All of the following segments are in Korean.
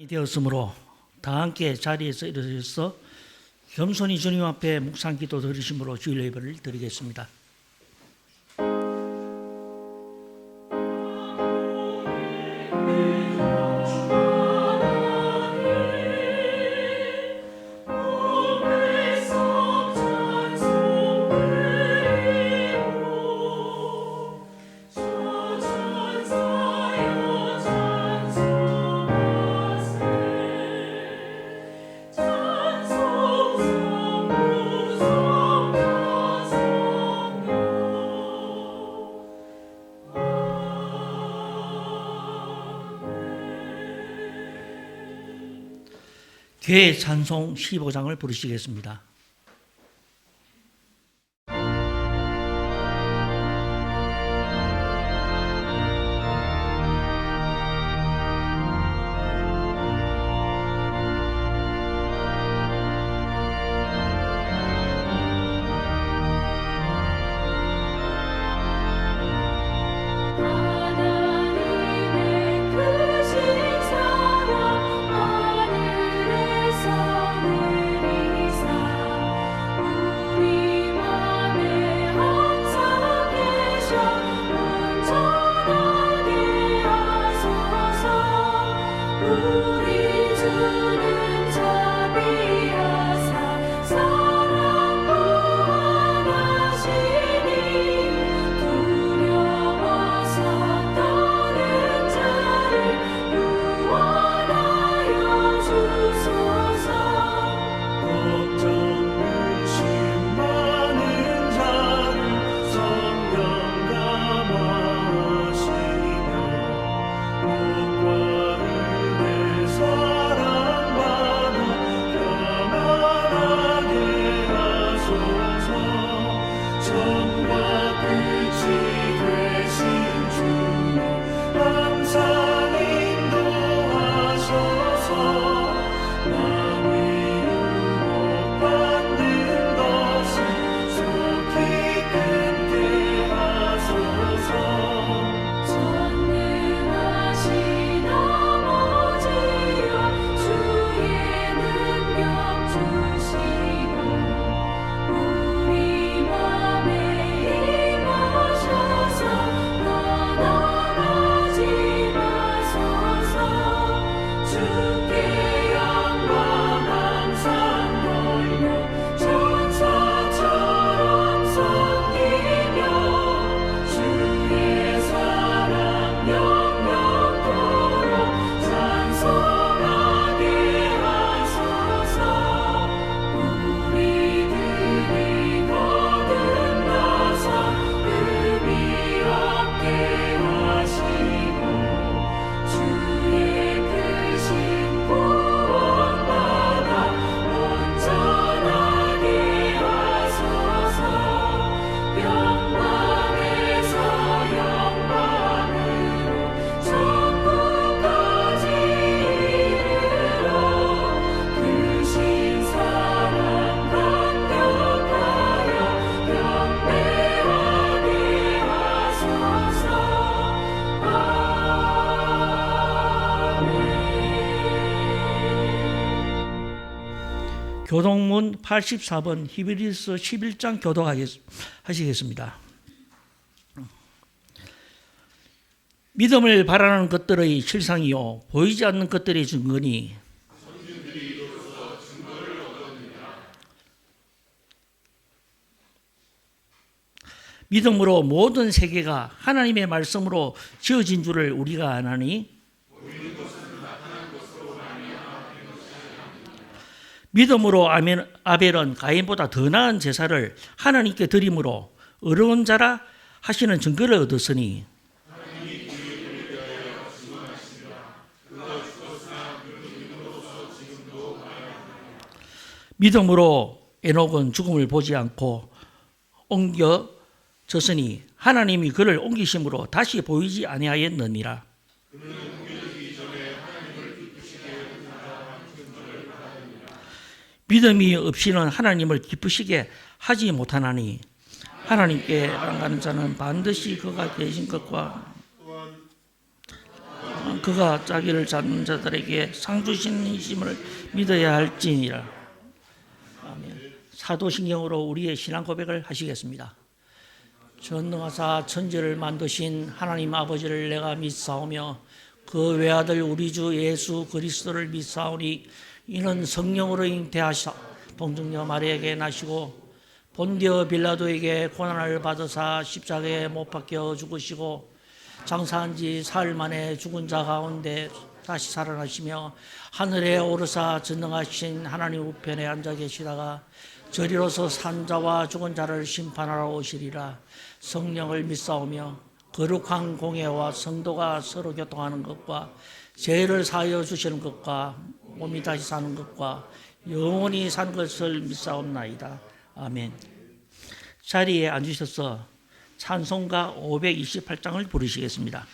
되었으므로 다 함께 자리에서 일어서서 겸손히 주님 앞에 묵상기도 드리심으로 주일 예배를 드리겠습니다. 교회 찬송 15장을 부르시겠습니다. 교동문 84번 히브리서 11장 교독하시겠습니다. 믿음을 바라는 것들의 실상이요 보이지 않는 것들의 증거니 믿음으로 모든 세계가 하나님의 말씀으로 지어진 줄을 우리가 아나니 믿음으로 아벨은 가인보다 더 나은 제사를 하나님께 드림으로 어려운 자라 하시는 증거를 얻었으니 믿음으로 에녹은 죽음을 보지 않고 옮겨졌으니 하나님이 그를 옮기심으로 다시 보이지 아니하였느니라. 믿음이 없이는 하나님을 기쁘시게 하지 못하나니 하나님께 나아가는 자는 반드시 그가 계신 것과 그가 자기를 찾는 자들에게 상 주시는 이심을 믿어야 할지니라. 아멘. 사도신경으로 우리의 신앙 고백을 하시겠습니다. 전능하사 천지를 만드신 하나님 아버지를 내가 믿사오며 그 외아들 우리 주 예수 그리스도를 믿사오니 이는 성령으로 잉태하사 동정녀 마리아에게 나시고 본디오 빌라도에게 고난을 받으사 십자가에 못 박혀 죽으시고 장사한 지 사흘 만에 죽은 자 가운데 다시 살아나시며 하늘에 오르사 전능하신 하나님 우편에 앉아 계시다가 저리로서 산 자와 죽은 자를 심판하러 오시리라. 성령을 믿사오며 거룩한 공예와 성도가 서로 교통하는 것과 죄를 사하여 주시는 것과 몸이 다시 사는 것과 영원히 사는 것을 믿사옵나이다. 아멘. 자리에 앉으셔서 찬송가 528장을 부르시겠습니다.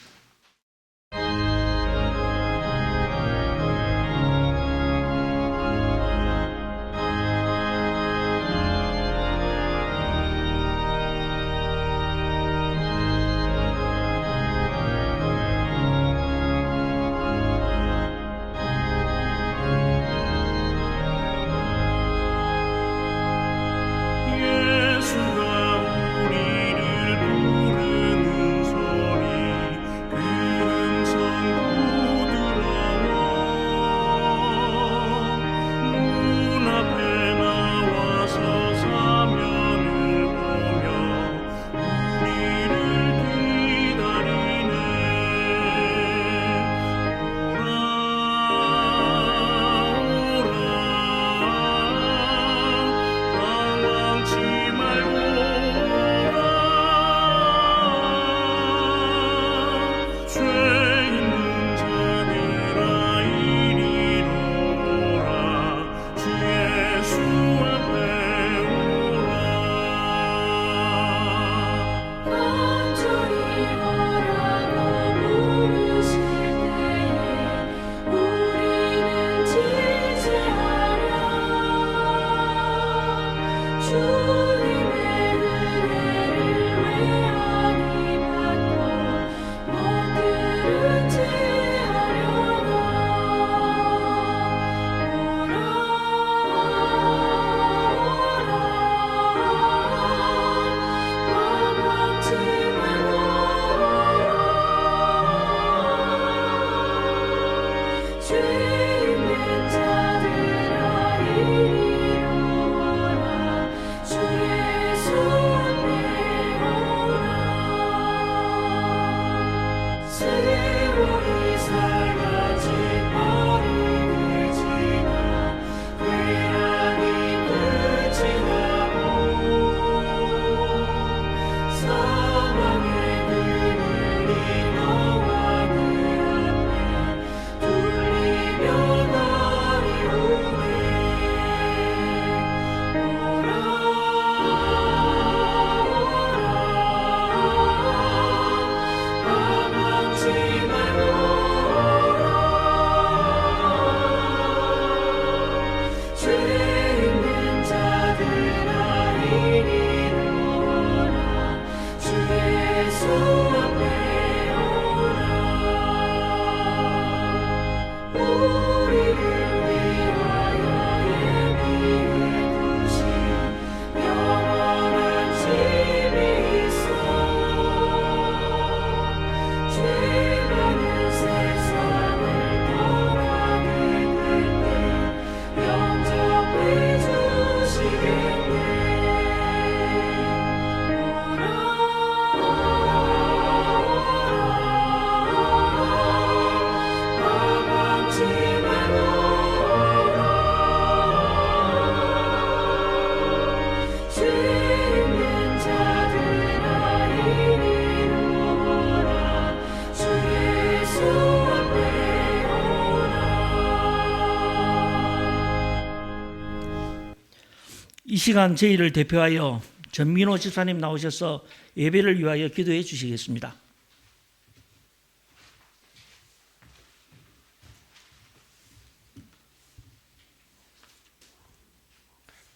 이 시간 저희를 대표하여 전민호 집사님 나오셔서 예배를 위하여 기도해 주시겠습니다.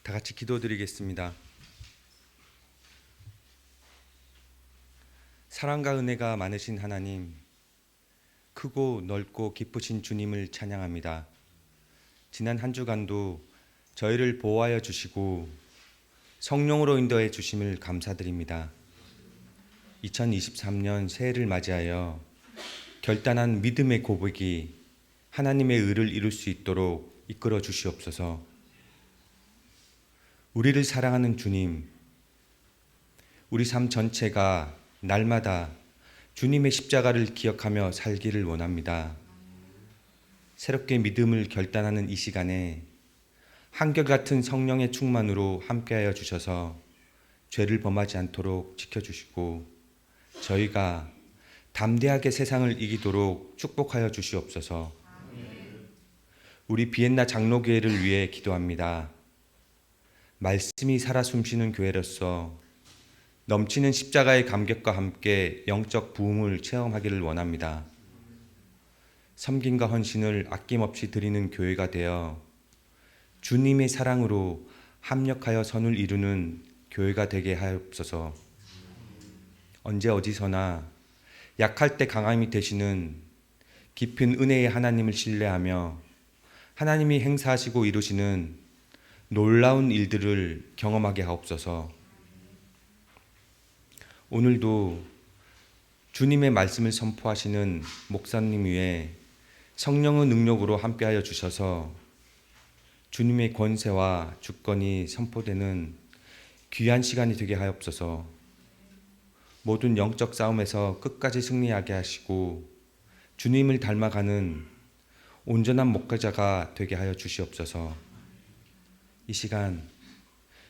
다 같이 기도드리겠습니다. 사랑과 은혜가 많으신 하나님, 그 크고 넓고 깊으신 주님을 찬양합니다. 지난 한 주간도 저희를 보호하여 주시고 성령으로 인도해 주심을 감사드립니다. 2023년 새해를 맞이하여 결단한 믿음의 고백이 하나님의 의를 이룰 수 있도록 이끌어 주시옵소서. 우리를 사랑하는 주님, 우리 삶 전체가 날마다 주님의 십자가를 기억하며 살기를 원합니다. 새롭게 믿음을 결단하는 이 시간에 한결같은 성령의 충만으로 함께하여 주셔서 죄를 범하지 않도록 지켜주시고 저희가 담대하게 세상을 이기도록 축복하여 주시옵소서. 우리 비엔나 장로교회를 위해 기도합니다. 말씀이 살아 숨쉬는 교회로서 넘치는 십자가의 감격과 함께 영적 부흥을 체험하기를 원합니다. 섬김과 헌신을 아낌없이 드리는 교회가 되어 주님의 사랑으로 합력하여 선을 이루는 교회가 되게 하옵소서. 언제 어디서나 약할 때 강함이 되시는 깊은 은혜의 하나님을 신뢰하며 하나님이 행사하시고 이루시는 놀라운 일들을 경험하게 하옵소서. 오늘도 주님의 말씀을 선포하시는 목사님 위에 성령의 능력으로 함께하여 주셔서 주님의 권세와 주권이 선포되는 귀한 시간이 되게 하옵소서. 모든 영적 싸움에서 끝까지 승리하게 하시고 주님을 닮아가는 온전한 목회자가 되게 하여 주시옵소서. 이 시간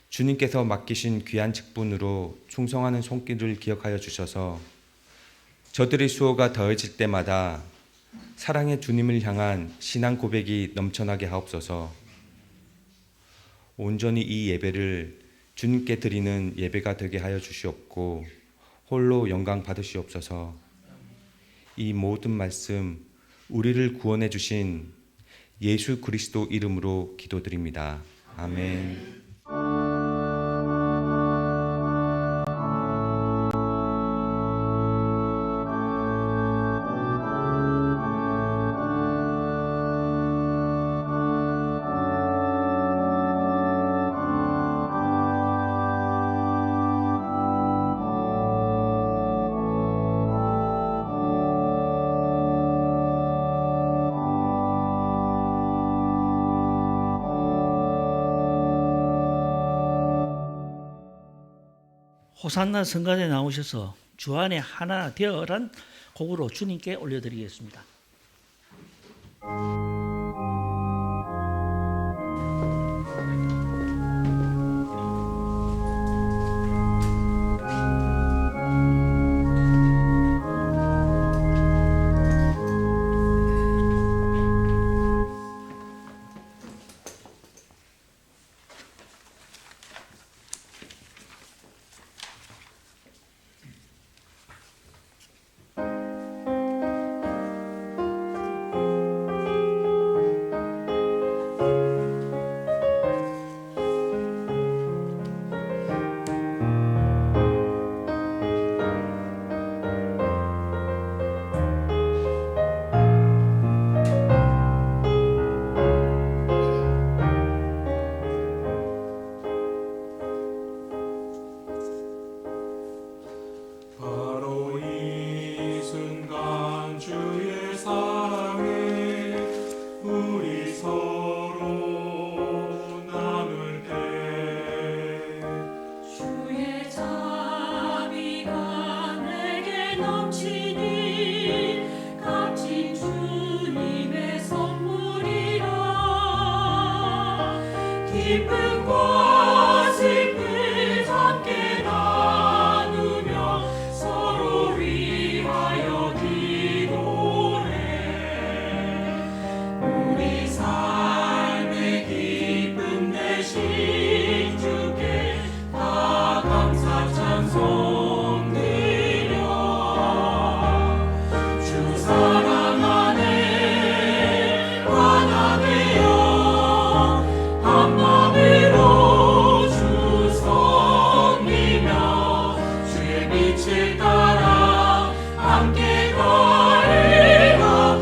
주님께서 맡기신 귀한 직분으로 충성하는 손길을 기억하여 주셔서 저들의 수호가 더해질 때마다 사랑의 주님을 향한 신앙 고백이 넘쳐나게 하옵소서. 온전히 이 예배를 주님께 드리는 예배가 되게 하여 주시옵고 홀로 영광 받으시옵소서. 이 모든 말씀 우리를 구원해 주신 예수 그리스도 이름으로 기도드립니다. 아멘. 호산나 성가대 나오셔서 주 안에 하나 되어란 곡으로 주님께 올려드리겠습니다. 기쁨과 슬픔을 함께 나누며 서로 위하여 기도해. 우리 삶의 기쁨 되신 주께 다 감사 찬송 드려. 주 사랑 안에 하나 되어 한 마음으로 주 섬기며 주의 빛을 따라 함께 걸어가자.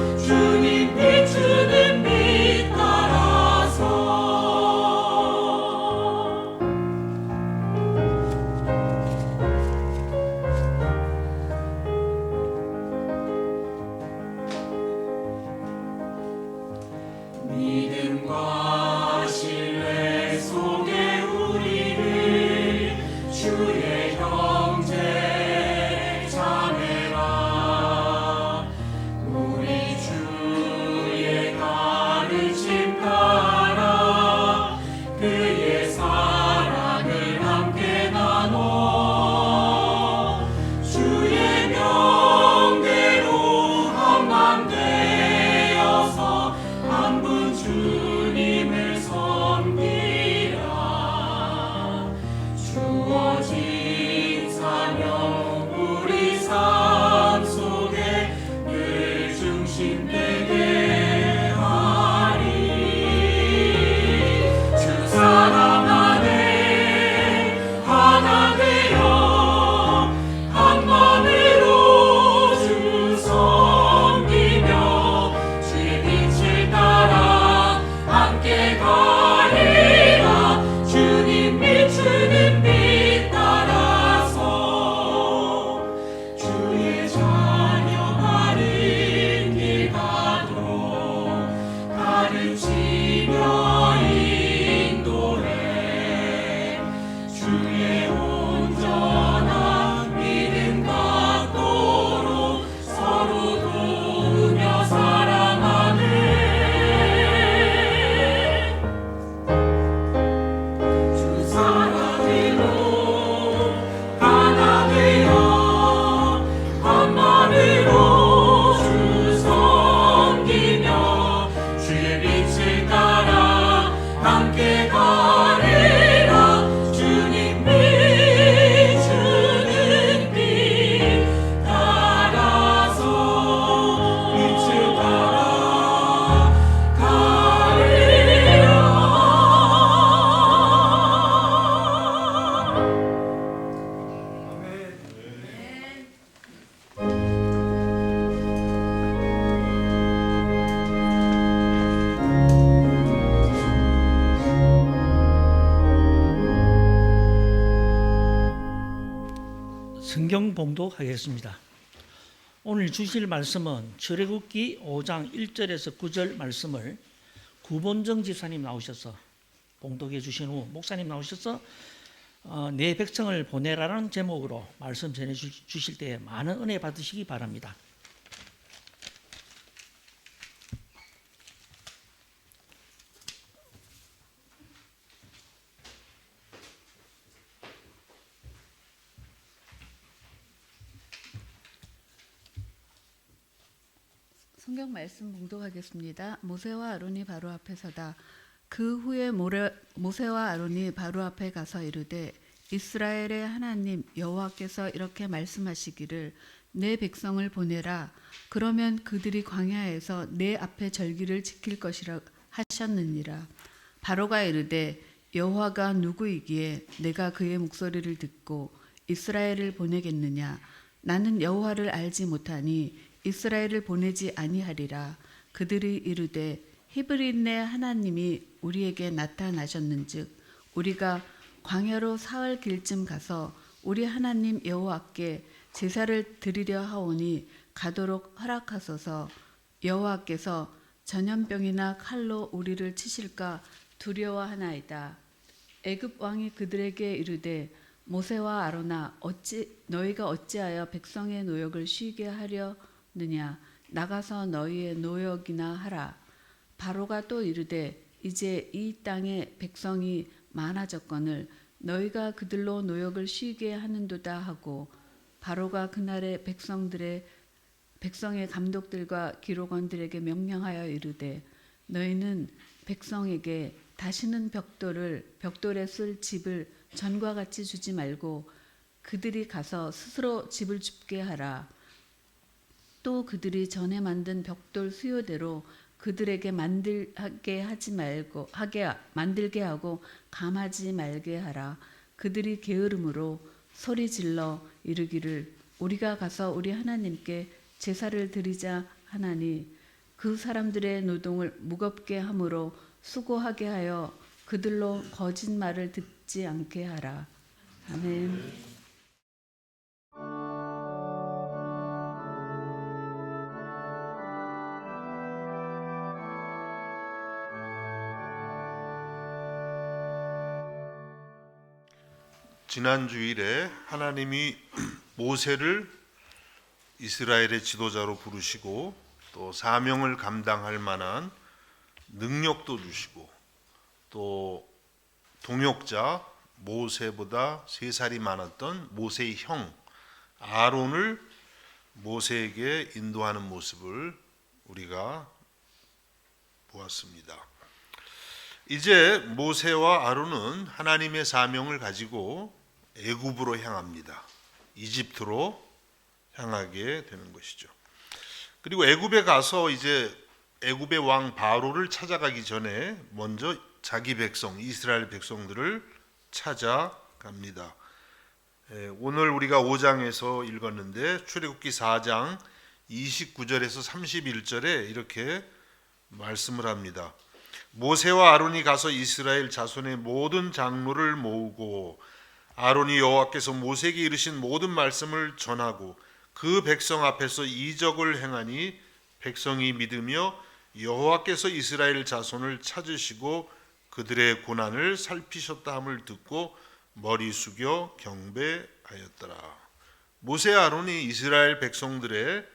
성경 봉독하겠습니다. 오늘 주실 말씀은 출애굽기 5장 1절에서 9절 말씀을 구본정 집사님 나오셔서 봉독해 주신 후 목사님 나오셔서 내 백성을 보내라는 제목으로 말씀 전해 주실 때 많은 은혜 받으시기 바랍니다. 성경 말씀 봉독하겠습니다. 모세와 아론이 바로 앞에 서다. 그 후에 모세와 아론이 바로 앞에 가서 이르되 이스라엘의 하나님 여호와께서 이렇게 말씀하시기를 내 백성을 보내라. 그러면 그들이 광야에서 내 앞에 절기를 지킬 것이라 하셨느니라. 바로가 이르되 여호와가 누구이기에 내가 그의 목소리를 듣고 이스라엘을 보내겠느냐. 나는 여호와를 알지 못하니 이스라엘을 보내지 아니하리라. 그들이 이르되 히브리인의 하나님이 우리에게 나타나셨는즉 우리가 광야로 사흘 길쯤 가서 우리 하나님 여호와께 제사를 드리려 하오니 가도록 허락하소서. 여호와께서 전염병이나 칼로 우리를 치실까 두려워하나이다. 애굽 왕이 그들에게 이르되 모세와 아론아 너희가 어찌하여 백성의 노역을 쉬게 하려느냐. 나가서 너희의 노역이나 하라. 바로가 또 이르되 이제 이 땅에 백성이 많아졌거늘 너희가 그들로 노역을 쉬게 하는도다 하고 바로가 그날에 백성의 감독들과 기록원들에게 명령하여 이르되 너희는 백성에게 다시는 벽돌에 쓸 집을 전과 같이 주지 말고 그들이 가서 스스로 집을 줍게 하라. 또 그들이 전에 만든 벽돌 수요대로 그들에게 만들게 하고 감하지 말게 하라. 그들이 게으름으로 소리 질러 이르기를 우리가 가서 우리 하나님께 제사를 드리자 하나니 그 사람들의 노동을 무겁게 함으로 수고하게 하여 그들로 거짓말을 듣지 않게 하라. 아멘. 지난 주일에 하나님이 모세를 이스라엘의 지도자로 부르시고 또 사명을 감당할 만한 능력도 주시고 또 동역자 모세보다 3살이 많았던 모세의 형 아론을 모세에게 인도하는 모습을 우리가 보았습니다. 이제 모세와 아론은 하나님의 사명을 가지고 애굽으로 향합니다. 이집트로 향하게 되는 것이죠. 그리고 애굽에 가서 이제 애굽의 왕 바로를 찾아가기 전에 먼저 자기 백성 이스라엘 백성들을 찾아갑니다. 오늘 우리가 5장에서 읽었는데 출애굽기 4장 29절에서 31절에 이렇게 말씀을 합니다. 모세와 아론이 가서 이스라엘 자손의 모든 장로를 모으고 아론이 여호와께서 모세에게 이르신 모든 말씀을 전하고 그 백성 앞에서 이적을 행하니 백성이 믿으며 여호와께서 이스라엘 자손을 찾으시고 그들의 고난을 살피셨다 함을 듣고 머리 숙여 경배하였더라. 모세 아론이 이스라엘 백성들의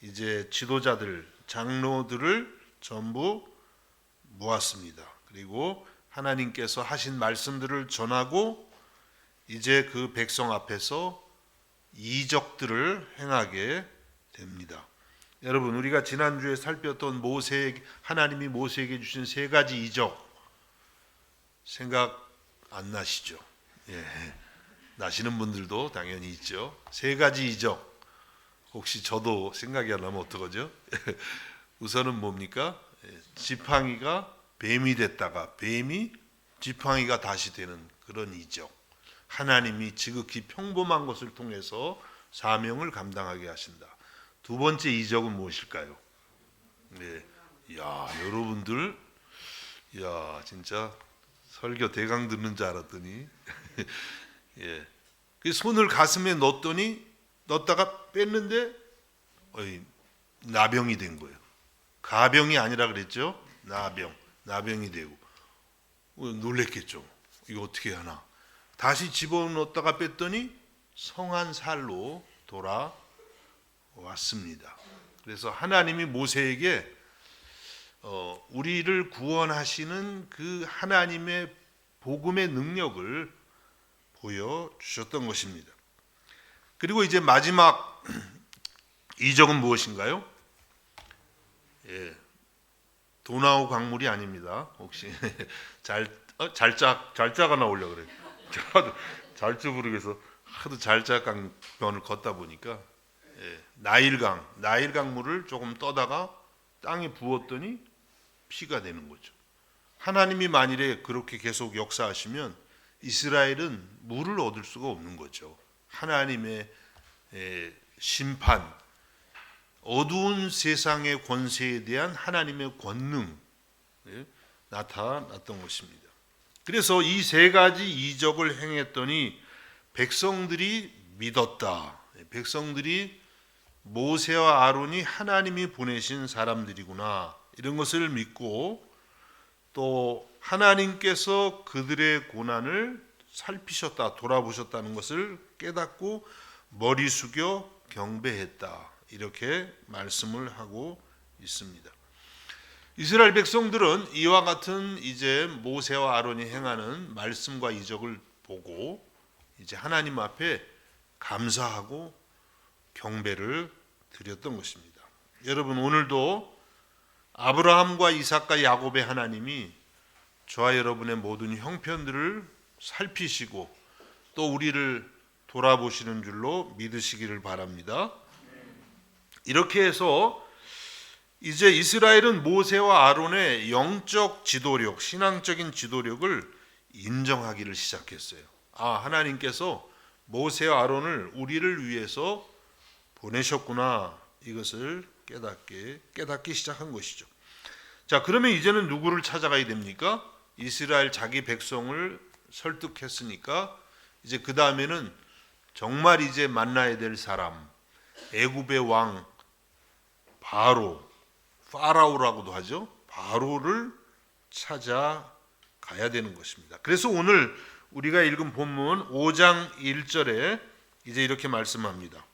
이제 지도자들 장로들을 전부 모았습니다. 그리고 하나님께서 하신 말씀들을 전하고 이제 그 백성 앞에서 이적들을 행하게 됩니다. 여러분 우리가 지난주에 살폈던 하나님이 모세에게 주신 3가지 이적 생각 안 나시죠? 예, 나시는 분들도 당연히 있죠. 3가지 이적 혹시 저도 생각이 안 나면 어떡하죠? 우선은 뭡니까? 지팡이가 뱀이 됐다가 뱀이 지팡이가 다시 되는 그런 이적. 하나님이 지극히 평범한 것을 통해서 사명을 감당하게 하신다. 2번째 이적은 무엇일까요? 네, 여러분들, 진짜 설교 대강 듣는 줄 알았더니, 그 손을 가슴에 넣었더니 넣었다가 뺐는데 나병이 된 거예요. 가병이 아니라 그랬죠. 나병이 되고 놀랬겠죠. 이거 어떻게 하나. 다시 집어넣었다가 뺐더니 성한 살로 돌아왔습니다. 그래서 하나님이 모세에게 우리를 구원하시는 그 하나님의 복음의 능력을 보여주셨던 것입니다. 그리고 이제 마지막 이적은 무엇인가요? 도나우 강물이 아닙니다. 혹시 잘자가 나오려고 그래요. 잘줄 모르겠어. 하도 잘자강변을 걷다 보니까 나일강 물을 조금 떠다가 땅에 부었더니 피가 되는 거죠. 하나님이 만일에 그렇게 계속 역사하시면 이스라엘은 물을 얻을 수가 없는 거죠. 하나님의 심판, 어두운 세상의 권세에 대한 하나님의 권능 나타났던 것입니다. 그래서 이 세 가지 이적을 행했더니 백성들이 믿었다. 백성들이 모세와 아론이 하나님이 보내신 사람들이구나, 이런 것을 믿고 또 하나님께서 그들의 고난을 살피셨다, 돌아보셨다는 것을 깨닫고 머리 숙여 경배했다, 이렇게 말씀을 하고 있습니다. 이스라엘 백성들은 이와 같은 이제 모세와 아론이 행하는 말씀과 이적을 보고 이제 하나님 앞에 감사하고 경배를 드렸던 것입니다. 여러분, 오늘도 아브라함과 이삭과 야곱의 하나님이 저와 여러분의 모든 형편들을 살피시고 또 우리를 돌아보시는 줄로 믿으시기를 바랍니다. 이렇게 해서 이제 이스라엘은 모세와 아론의 영적 지도력, 신앙적인 지도력을 인정하기를 시작했어요. 하나님께서 모세와 아론을 우리를 위해서 보내셨구나, 이것을 깨닫기 시작한 것이죠. 자, 그러면 이제는 누구를 찾아가야 됩니까? 이스라엘 자기 백성을 설득했으니까 이제 그 다음에는 정말 이제 만나야 될 사람, 애굽의 왕 파라오라고도 하죠. 바로를 찾아가야 되는 것입니다. 그래서 오늘 우리가 읽은 본문 5장 1절에 이제 이렇게 말씀합니다.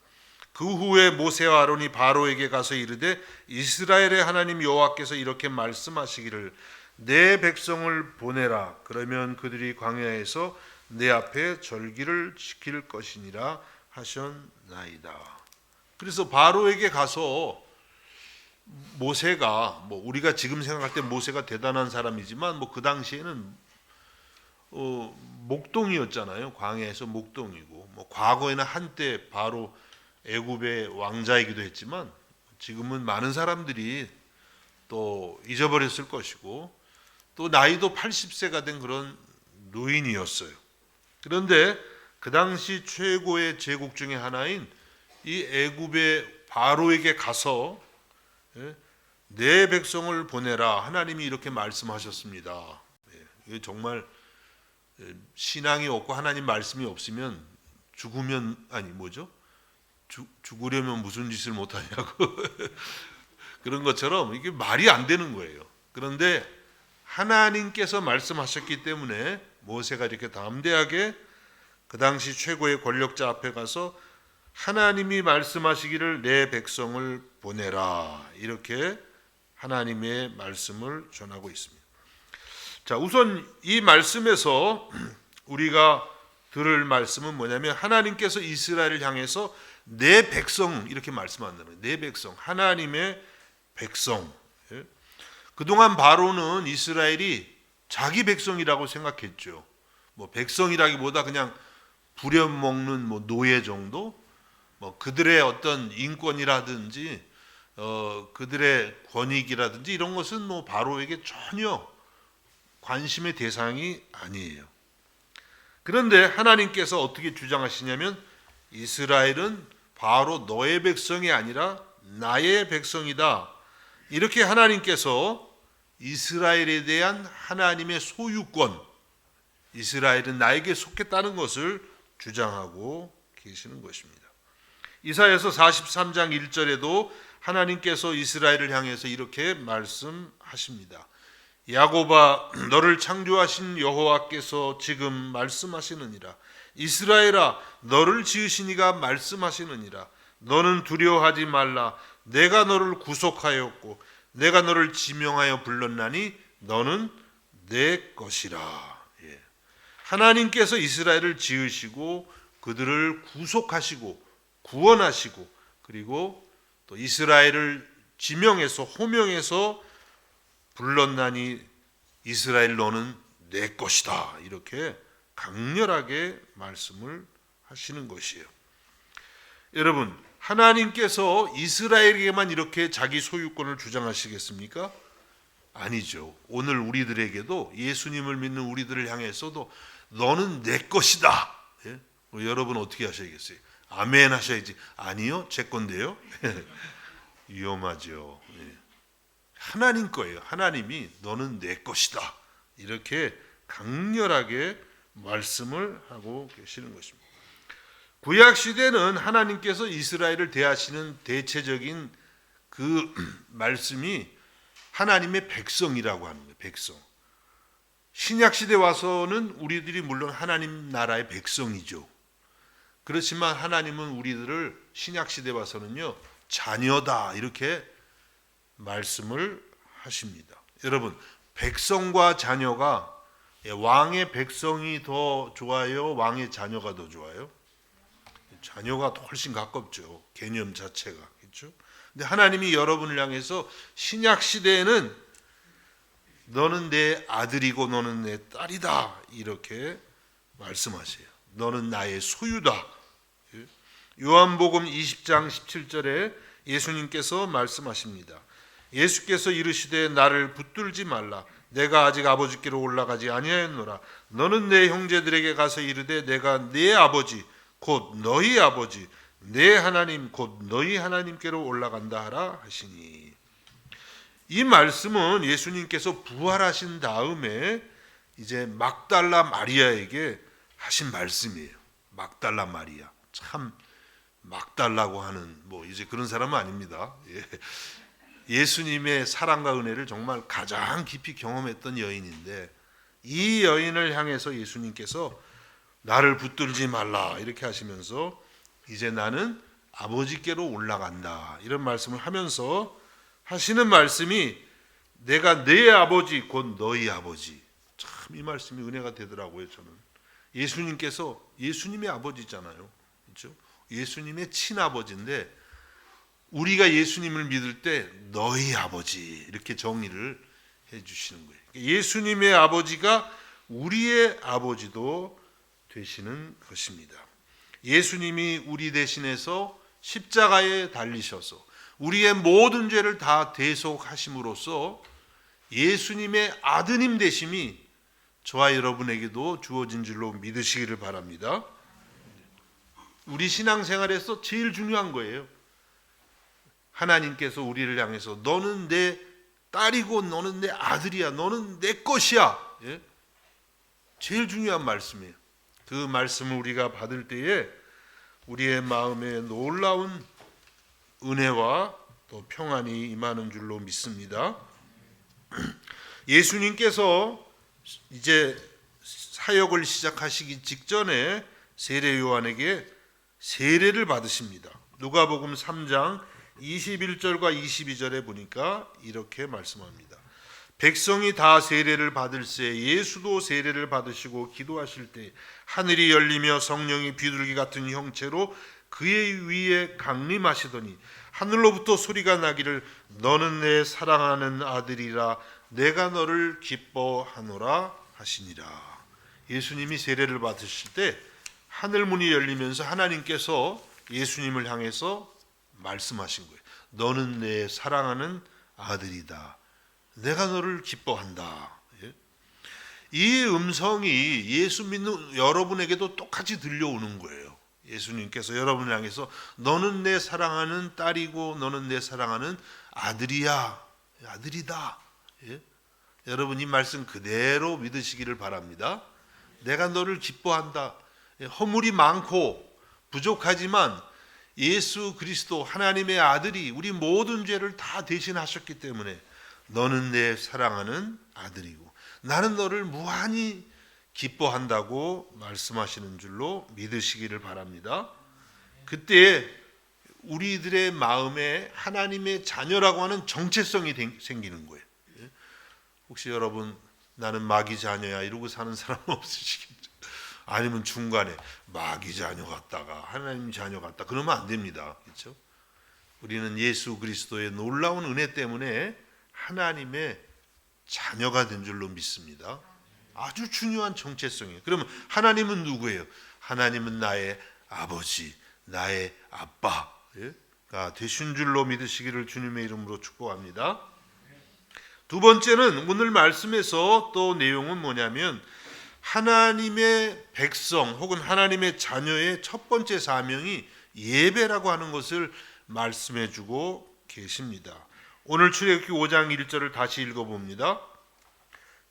그 후에 모세와 아론이 바로에게 가서 이르되 이스라엘의 하나님 여호와께서 이렇게 말씀하시기를 내 백성을 보내라. 그러면 그들이 광야에서 내 앞에 절기를 지킬 것이니라 하셨나이다. 그래서 바로에게 가서 모세가 우리가 지금 생각할 때 모세가 대단한 사람이지만 그 당시에는 목동이었잖아요. 광야에서 목동이고 과거에는 한때 바로 애굽의 왕자이기도 했지만 지금은 많은 사람들이 또 잊어버렸을 것이고 또 나이도 80세가 된 그런 노인이었어요. 그런데 그 당시 최고의 제국 중에 하나인 이 애굽의 바로에게 가서 내 백성을 보내라, 하나님이 이렇게 말씀하셨습니다. 이게 정말 신앙이 없고 하나님 말씀이 없으면 죽으려면 무슨 짓을 못하냐고 그런 것처럼 이게 말이 안 되는 거예요. 그런데 하나님께서 말씀하셨기 때문에 모세가 이렇게 담대하게 그 당시 최고의 권력자 앞에 가서 하나님이 말씀하시기를 내 백성을 보내라, 이렇게 하나님의 말씀을 전하고 있습니다. 자, 우선 이 말씀에서 우리가 들을 말씀은 뭐냐면 하나님께서 이스라엘을 향해서 내 백성, 이렇게 말씀한다는 거예요. 내 백성, 하나님의 백성. 그동안 바로는 이스라엘이 자기 백성이라고 생각했죠. 백성이라기보다 그냥 부려먹는 노예 정도, 그들의 어떤 인권이라든지 그들의 권익이라든지 이런 것은 바로에게 전혀 관심의 대상이 아니에요. 그런데 하나님께서 어떻게 주장하시냐면 이스라엘은 바로 너의 백성이 아니라 나의 백성이다, 이렇게 하나님께서 이스라엘에 대한 하나님의 소유권, 이스라엘은 나에게 속했다는 것을 주장하고 계시는 것입니다. 이사야서 43장 1절에도 하나님께서 이스라엘을 향해서 이렇게 말씀하십니다. 야곱아, 너를 창조하신 여호와께서 지금 말씀하시느니라. 이스라엘아, 너를 지으신 이가 말씀하시느니라. 너는 두려워하지 말라. 내가 너를 구속하였고 내가 너를 지명하여 불렀나니 너는 내 것이라. 예. 하나님께서 이스라엘을 지으시고 그들을 구속하시고 구원하시고 그리고 또 이스라엘을 지명해서 호명해서 불렀나니 이스라엘 너는 내 것이다. 이렇게 강렬하게 말씀을 하시는 것이에요. 여러분, 하나님께서 이스라엘에게만 이렇게 자기 소유권을 주장하시겠습니까? 아니죠. 오늘 우리들에게도 예수님을 믿는 우리들을 향해서도 너는 내 것이다. 예? 여러분 어떻게 하셔야겠어요? 아멘 하셔야지. 아니요, 제 건데요. 위험하죠. 예. 하나님 거예요. 하나님이 너는 내 것이다. 이렇게 강렬하게 말씀을 하고 계시는 것입니다. 구약 시대는 하나님께서 이스라엘을 대하시는 대체적인 그 말씀이 하나님의 백성이라고 하는 거예요. 백성. 신약 시대 와서는 우리들이 물론 하나님 나라의 백성이죠. 그렇지만 하나님은 우리들을 신약 시대 와서는요, 자녀다 이렇게 말씀을 하십니다. 여러분, 백성과 자녀가 왕의 백성이 더 좋아요? 왕의 자녀가 더 좋아요? 자녀가 훨씬 가깝죠. 개념 자체가. 그렇죠? 근데 하나님이 여러분을 향해서 신약 시대에는 너는 내 아들이고 너는 내 딸이다. 이렇게 말씀하세요. 너는 나의 소유다. 요한복음 20장 17절에 예수님께서 말씀하십니다. 예수께서 이르시되 나를 붙들지 말라. 내가 아직 아버지께로 올라가지 아니하였노라. 너는 내 형제들에게 가서 이르되 내가 네 아버지 곧 너희 아버지 내 하나님 곧 너희 하나님께로 올라간다 하라 하시니. 이 말씀은 예수님께서 부활하신 다음에 이제 막달라 마리아에게 하신 말씀이에요. 막달라 마리아. 참 막달라고 하는 뭐 이제 그런 사람은 아닙니다. 예수님의 사랑과 은혜를 정말 가장 깊이 경험했던 여인인데 이 여인을 향해서 예수님께서 나를 붙들지 말라 이렇게 하시면서 이제 나는 아버지께로 올라간다 이런 말씀을 하면서 하시는 말씀이 내가 내 아버지 곧 너희 아버지. 참 이 말씀이 은혜가 되더라고요. 저는 예수님께서 예수님의 아버지잖아요. 그렇죠? 예수님의 친아버지인데 우리가 예수님을 믿을 때 너희 아버지 이렇게 정의를 해주시는 거예요. 예수님의 아버지가 우리의 아버지도 되시는 것입니다. 예수님이 우리 대신해서 십자가에 달리셔서 우리의 모든 죄를 다 대속하심으로써 예수님의 아드님 되심이 저와 여러분에게도 주어진 줄로 믿으시기를 바랍니다. 우리 신앙생활에서 제일 중요한 거예요. 하나님께서 우리를 향해서 너는 내 딸이고 너는 내 아들이야. 너는 내 것이야. 예? 제일 중요한 말씀이에요. 그 말씀을 우리가 받을 때에 우리의 마음에 놀라운 은혜와 또 평안이 임하는 줄로 믿습니다. 예수님께서 이제 사역을 시작하시기 직전에 세례 요한에게 세례를 받으십니다. 누가복음 3장 21절과 22절에 보니까 이렇게 말씀합니다. 백성이 다 세례를 받을새 예수도 세례를 받으시고 기도하실 때 하늘이 열리며 성령이 비둘기 같은 형체로 그의 위에 강림하시더니 하늘로부터 소리가 나기를 너는 내 사랑하는 아들이라 내가 너를 기뻐하노라 하시니라. 예수님이 세례를 받으실 때 하늘 문이 열리면서 하나님께서 예수님을 향해서 말씀하신 거예요. 너는 내 사랑하는 아들이다. 내가 너를 기뻐한다. 이 음성이 예수 믿는 여러분에게도 똑같이 들려오는 거예요. 예수님께서 여러분을 향해서 너는 내 사랑하는 딸이고 너는 내 사랑하는 아들이야. 아들이다. 예? 여러분 이 말씀 그대로 믿으시기를 바랍니다. 내가 너를 기뻐한다. 허물이 많고 부족하지만 예수 그리스도 하나님의 아들이 우리 모든 죄를 다 대신하셨기 때문에 너는 내 사랑하는 아들이고 나는 너를 무한히 기뻐한다고 말씀하시는 줄로 믿으시기를 바랍니다. 그때 우리들의 마음에 하나님의 자녀라고 하는 정체성이 생기는 거예요. 혹시 여러분 나는 마귀 자녀야 이러고 사는 사람 없으시겠죠? 아니면 중간에 마귀 자녀 같다가 하나님 자녀 같다 그러면 안 됩니다. 그렇죠? 우리는 예수 그리스도의 놀라운 은혜 때문에 하나님의 자녀가 된 줄로 믿습니다. 아주 중요한 정체성이에요. 그러면 하나님은 누구예요? 하나님은 나의 아버지, 나의 아빠가 되신 줄로 믿으시기를 주님의 이름으로 축복합니다. 두 번째는 오늘 말씀에서 또 내용은 뭐냐면 하나님의 백성 혹은 하나님의 자녀의 첫 번째 사명이 예배라고 하는 것을 말씀해 주고 계십니다. 오늘 출애굽기 5장 1절을 다시 읽어봅니다.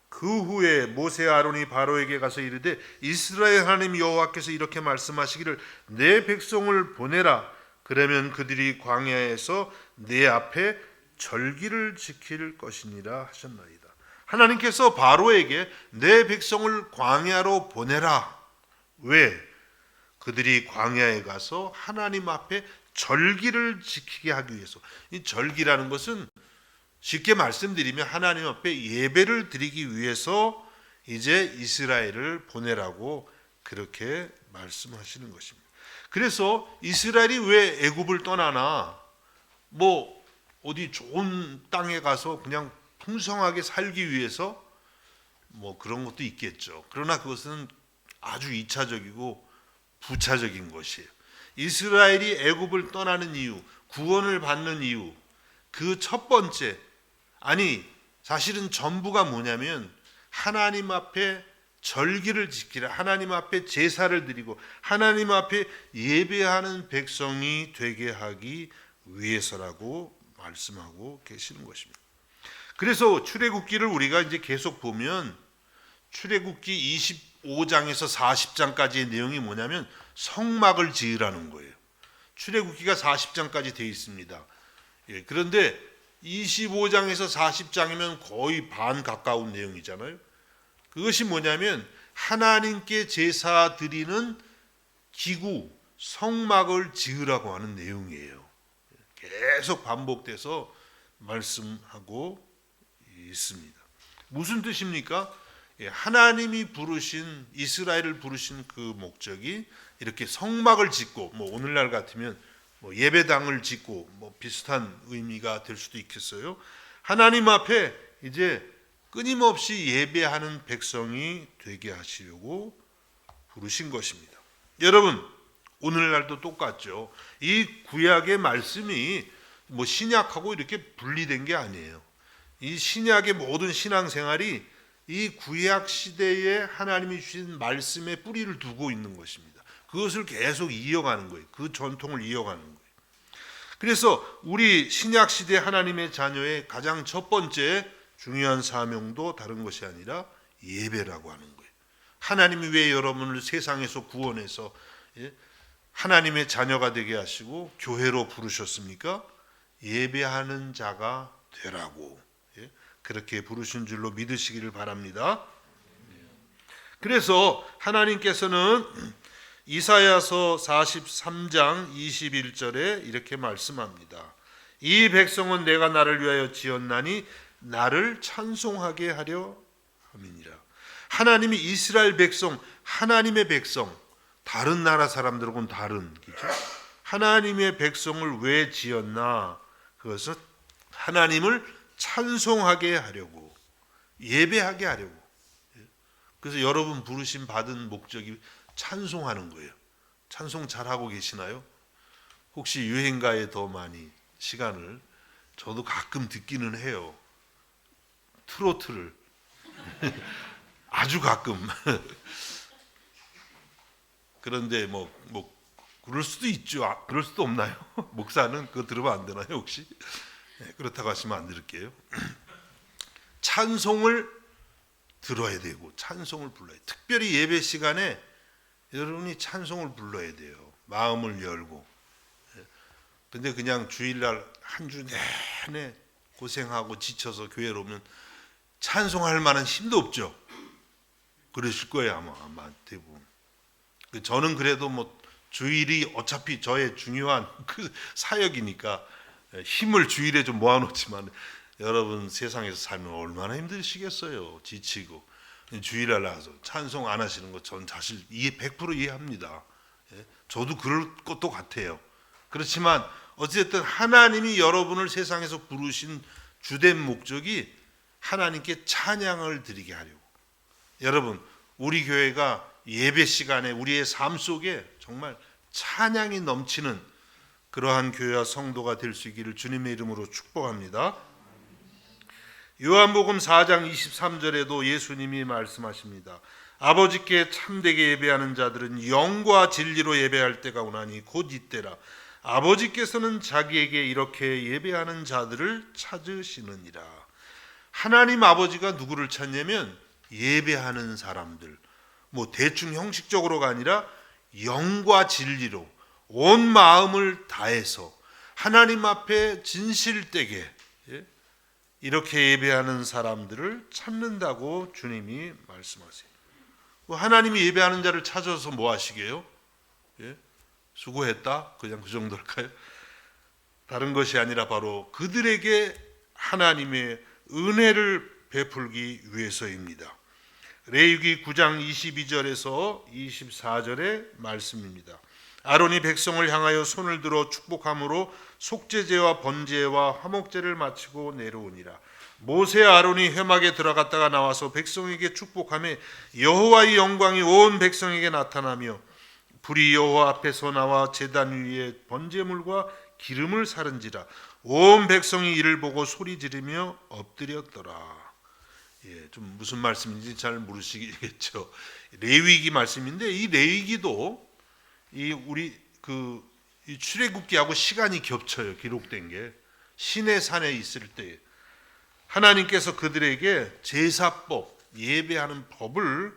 그 후에 모세와 아론이 바로에게 가서 이르되 이스라엘 하나님 여호와께서 이렇게 말씀하시기를 내 백성을 보내라. 그러면 그들이 광야에서 내 앞에 절기를 지킬 것이니라 하셨나이다. 하나님께서 바로에게 내 백성을 광야로 보내라. 왜? 그들이 광야에 가서 하나님 앞에 절기를 지키게 하기 위해서. 이 절기라는 것은 쉽게 말씀드리면 하나님 앞에 예배를 드리기 위해서 이제 이스라엘을 보내라고 그렇게 말씀하시는 것입니다. 그래서 이스라엘이 왜 애굽을 떠나나? 뭐 어디 좋은 땅에 가서 그냥 풍성하게 살기 위해서 뭐 그런 것도 있겠죠. 그러나 그것은 아주 2차적이고 부차적인 것이에요. 이스라엘이 애굽을 떠나는 이유, 구원을 받는 이유, 그 첫 번째, 아니 사실은 전부가 뭐냐면 하나님 앞에 절기를 지키라, 하나님 앞에 제사를 드리고 하나님 앞에 예배하는 백성이 되게 하기 위해서라고 말씀하고 계시는 것입니다. 그래서 출애굽기를 우리가 이제 계속 보면 출애굽기 25장에서 40장까지의 내용이 뭐냐면 성막을 지으라는 거예요. 출애굽기가 40장까지 되어 있습니다. 그런데 25장에서 40장이면 거의 반 가까운 내용이잖아요. 그것이 뭐냐면 하나님께 제사 드리는 기구, 성막을 지으라고 하는 내용이에요. 계속 반복돼서 말씀하고 있습니다. 무슨 뜻입니까? 하나님이 부르신, 이스라엘을 부르신 그 목적이 이렇게 성막을 짓고, 뭐 오늘날 같으면 뭐 예배당을 짓고 뭐 비슷한 의미가 될 수도 있겠어요. 하나님 앞에 이제 끊임없이 예배하는 백성이 되게 하시려고 부르신 것입니다. 여러분, 오늘날도 똑같죠. 이 구약의 말씀이 뭐 신약하고 이렇게 분리된 게 아니에요. 이 신약의 모든 신앙생활이 이 구약 시대에 하나님이 주신 말씀에 뿌리를 두고 있는 것입니다. 그것을 계속 이어가는 거예요. 그 전통을 이어가는 거예요. 그래서 우리 신약 시대 하나님의 자녀의 가장 첫 번째 중요한 사명도 다른 것이 아니라 예배라고 하는 거예요. 하나님이 왜 여러분을 세상에서 구원해서 하나님의 자녀가 되게 하시고 교회로 부르셨습니까? 예배하는 자가 되라고 그렇게 부르신 줄로 믿으시기를 바랍니다. 그래서 하나님께서는 이사야서 43장 21절에 이렇게 말씀합니다. 이 백성은 내가 나를 위하여 지었나니 나를 찬송하게 하려 함이니라. 하나님이 이스라엘 백성, 하나님의 백성, 다른 나라 사람들하고는 다른, 그렇죠? 하나님의 백성을 왜 지었나? 그것은 하나님을 찬송하게 하려고, 예배하게 하려고. 그래서 여러분 부르심 받은 목적이 찬송하는 거예요. 찬송 잘하고 계시나요? 혹시 유행가에 더 많이 시간을, 저도 가끔 듣기는 해요. 트로트를 아주 가끔. 그런데 뭐 그럴 수도 있죠. 그럴 수도 없나요? 목사는 그거 들으면 안 되나요 혹시? 네, 그렇다고 하시면 안 들을게요. 찬송을 들어야 되고 찬송을 불러야 돼요. 특별히 예배 시간에 여러분이 찬송을 불러야 돼요. 마음을 열고. 네. 근데 그냥 주일날 한 주 내내 고생하고 지쳐서 교회로 오면 찬송할 만한 힘도 없죠. 그러실 거예요 아마 대부분. 저는 그래도 뭐 주일이 어차피 저의 중요한 그 사역이니까 힘을 주일에 좀 모아놓지만, 여러분 세상에서 살면 얼마나 힘드시겠어요. 지치고 주일날 나가서 찬송 안 하시는 거 전 사실 100% 이해합니다. 저도 그럴 것도 같아요. 그렇지만 어쨌든 하나님이 여러분을 세상에서 부르신 주된 목적이 하나님께 찬양을 드리게 하려고. 여러분, 우리 교회가 예배 시간에 우리의 삶 속에 정말 찬양이 넘치는 그러한 교회와 성도가 될 수 있기를 주님의 이름으로 축복합니다. 요한복음 4장 23절에도 예수님이 말씀하십니다. 아버지께 참되게 예배하는 자들은 영과 진리로 예배할 때가 오나니 곧 이때라. 아버지께서는 자기에게 이렇게 예배하는 자들을 찾으시느니라. 하나님 아버지가 누구를 찾냐면 예배하는 사람들, 뭐 대충 형식적으로가 아니라 영과 진리로 온 마음을 다해서 하나님 앞에 진실되게 이렇게 예배하는 사람들을 찾는다고 주님이 말씀하세요. 하나님이 예배하는 자를 찾아서 뭐 하시게요? 수고했다? 그냥 그 정도일까요? 다른 것이 아니라 바로 그들에게 하나님의 은혜를 베풀기 위해서입니다. 레위기 9장 22절에서 24절의 말씀입니다. 아론이 백성을 향하여 손을 들어 축복함으로 속죄제와 번제와 화목제를 마치고 내려오니라. 모세와 아론이 회막에 들어갔다가 나와서 백성에게 축복하며 여호와의 영광이 온 백성에게 나타나며 불이 여호와 앞에서 나와 제단 위에 번제물과 기름을 사른지라. 온 백성이 이를 보고 소리 지르며 엎드렸더라. 좀 무슨 말씀인지 잘 모르시겠죠. 레위기 말씀인데, 이 레위기도 우리 이 출애굽기하고 시간이 겹쳐요. 기록된 게 시내산에 있을 때 하나님께서 그들에게 제사법, 예배하는 법을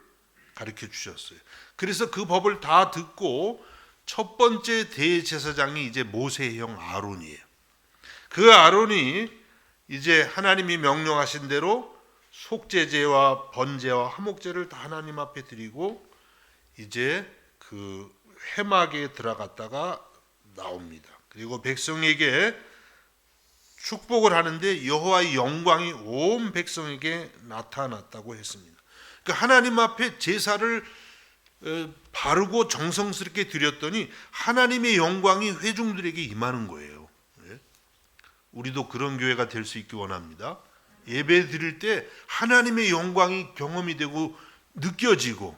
가르쳐 주셨어요. 그래서 그 법을 다 듣고 첫 번째 대제사장이 이제 모세의 형 아론이에요. 그 아론이 이제 하나님이 명령하신 대로 속죄제와 번제와 화목제를 다 하나님 앞에 드리고 이제 그 회막에 들어갔다가 나옵니다. 그리고 백성에게 축복을 하는데 여호와의 영광이 온 백성에게 나타났다고 했습니다. 그러니까 하나님 앞에 제사를 바르고 정성스럽게 드렸더니 하나님의 영광이 회중들에게 임하는 거예요. 우리도 그런 교회가 될 수 있기 원합니다. 예배 드릴 때 하나님의 영광이 경험이 되고 느껴지고,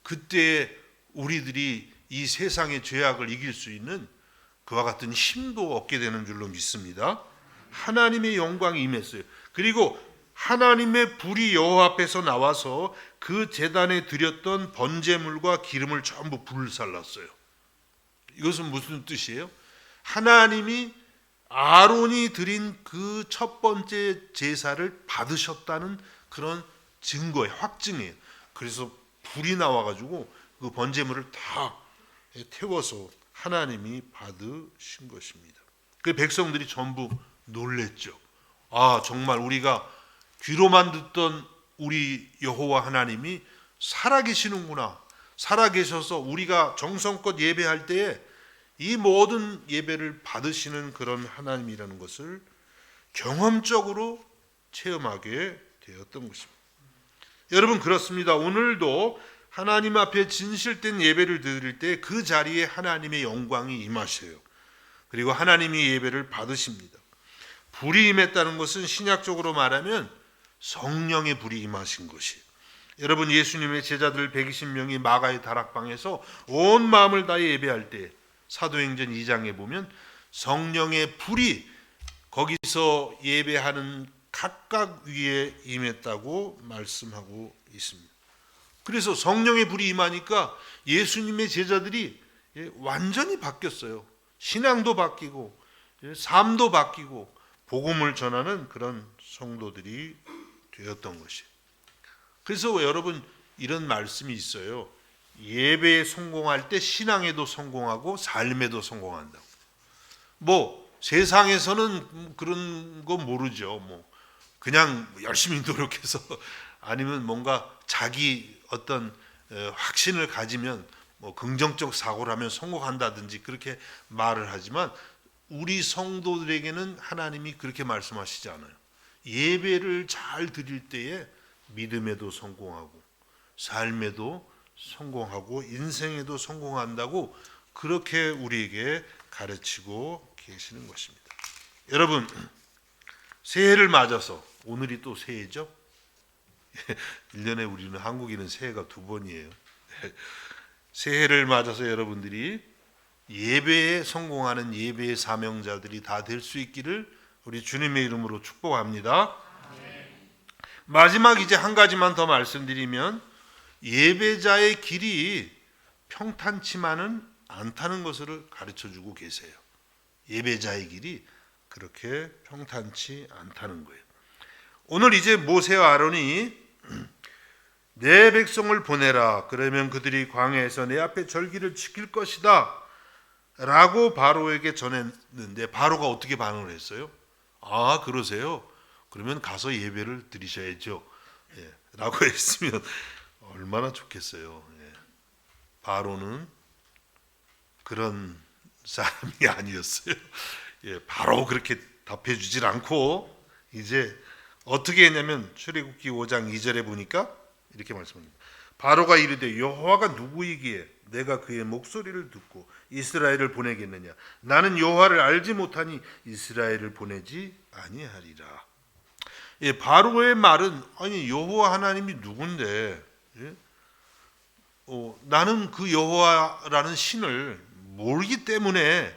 그때 우리들이 이 세상의 죄악을 이길 수 있는 그와 같은 힘도 얻게 되는 줄로 믿습니다. 하나님의 영광이 임했어요. 그리고 하나님의 불이 여호와 앞에서 나와서 그 제단에 드렸던 번제물과 기름을 전부 불살랐어요. 이것은 무슨 뜻이에요? 하나님이 아론이 드린 그 첫 번째 제사를 받으셨다는 그런 증거예요. 확증이에요. 그래서 불이 나와가지고 그 번제물을 다 태워서 하나님이 받으신 것입니다. 그 백성들이 전부 놀랬죠. 아, 정말 우리가 귀로만 듣던 우리 여호와 하나님이 살아계시는구나. 살아계셔서 우리가 정성껏 예배할 때에 이 모든 예배를 받으시는 그런 하나님이라는 것을 경험적으로 체험하게 되었던 것입니다. 여러분, 그렇습니다. 오늘도 하나님 앞에 진실된 예배를 드릴 때 그 자리에 하나님의 영광이 임하셔요. 그리고 하나님이 예배를 받으십니다. 불이 임했다는 것은 신약적으로 말하면 성령의 불이 임하신 것이. 여러분, 예수님의 제자들 120명이 마가의 다락방에서 온 마음을 다해 예배할 때 사도행전 2장에 보면 성령의 불이 거기서 예배하는 각각 위에 임했다고 말씀하고 있습니다. 그래서 성령의 불이 임하니까 예수님의 제자들이 완전히 바뀌었어요. 신앙도 바뀌고 삶도 바뀌고 복음을 전하는 그런 성도들이 되었던 것이에요. 그래서 여러분, 이런 말씀이 있어요. 예배에 성공할 때 신앙에도 성공하고 삶에도 성공한다고. 뭐 세상에서는 그런 거 모르죠. 뭐 그냥 열심히 노력해서 아니면 뭔가 자기 어떤 확신을 가지면 뭐 긍정적 사고를 하면 성공한다든지 그렇게 말을 하지만 우리 성도들에게는 하나님이 그렇게 말씀하시지 않아요. 예배를 잘 드릴 때에 믿음에도 성공하고 삶에도 성공하고 인생에도 성공한다고 그렇게 우리에게 가르치고 계시는 것입니다. 여러분, 새해를 맞아서 오늘이 또 새해죠. 1년에 우리는 한국인은 새해가 2번이에요. 새해를 맞아서 여러분들이 예배에 성공하는 예배의 사명자들이 다 될 수 있기를 우리 주님의 이름으로 축복합니다. 마지막 이제 한 가지만 더 말씀드리면 예배자의 길이 평탄치만은 않다는 것을 가르쳐주고 계세요. 예배자의 길이 그렇게 평탄치 않다는 거예요. 오늘 이제 모세와 아론이 내 백성을 보내라. 그러면 그들이 광야에서 내 앞에 절기를 지킬 것이다. 라고 바로에게 전했는데 바로가 어떻게 반응을 했어요? 아, 그러세요? 그러면 가서 예배를 드리셔야죠. 예, 라고 했으면 얼마나 좋겠어요. 예. 바로는 그런 사람이 아니었어요. 예, 바로 그렇게 답해주질 않고 이제 어떻게 했냐면 출애굽기 5장 2절에 보니까 이렇게 말씀합니다. 바로가 이르되 여호와가 누구이기에 내가 그의 목소리를 듣고 이스라엘을 보내겠느냐? 나는 여호와를 알지 못하니 이스라엘을 보내지 아니하리라. 예, 바로의 말은 아니 여호와 하나님이 누군데? 예? 나는 그 여호와라는 신을 모르기 때문에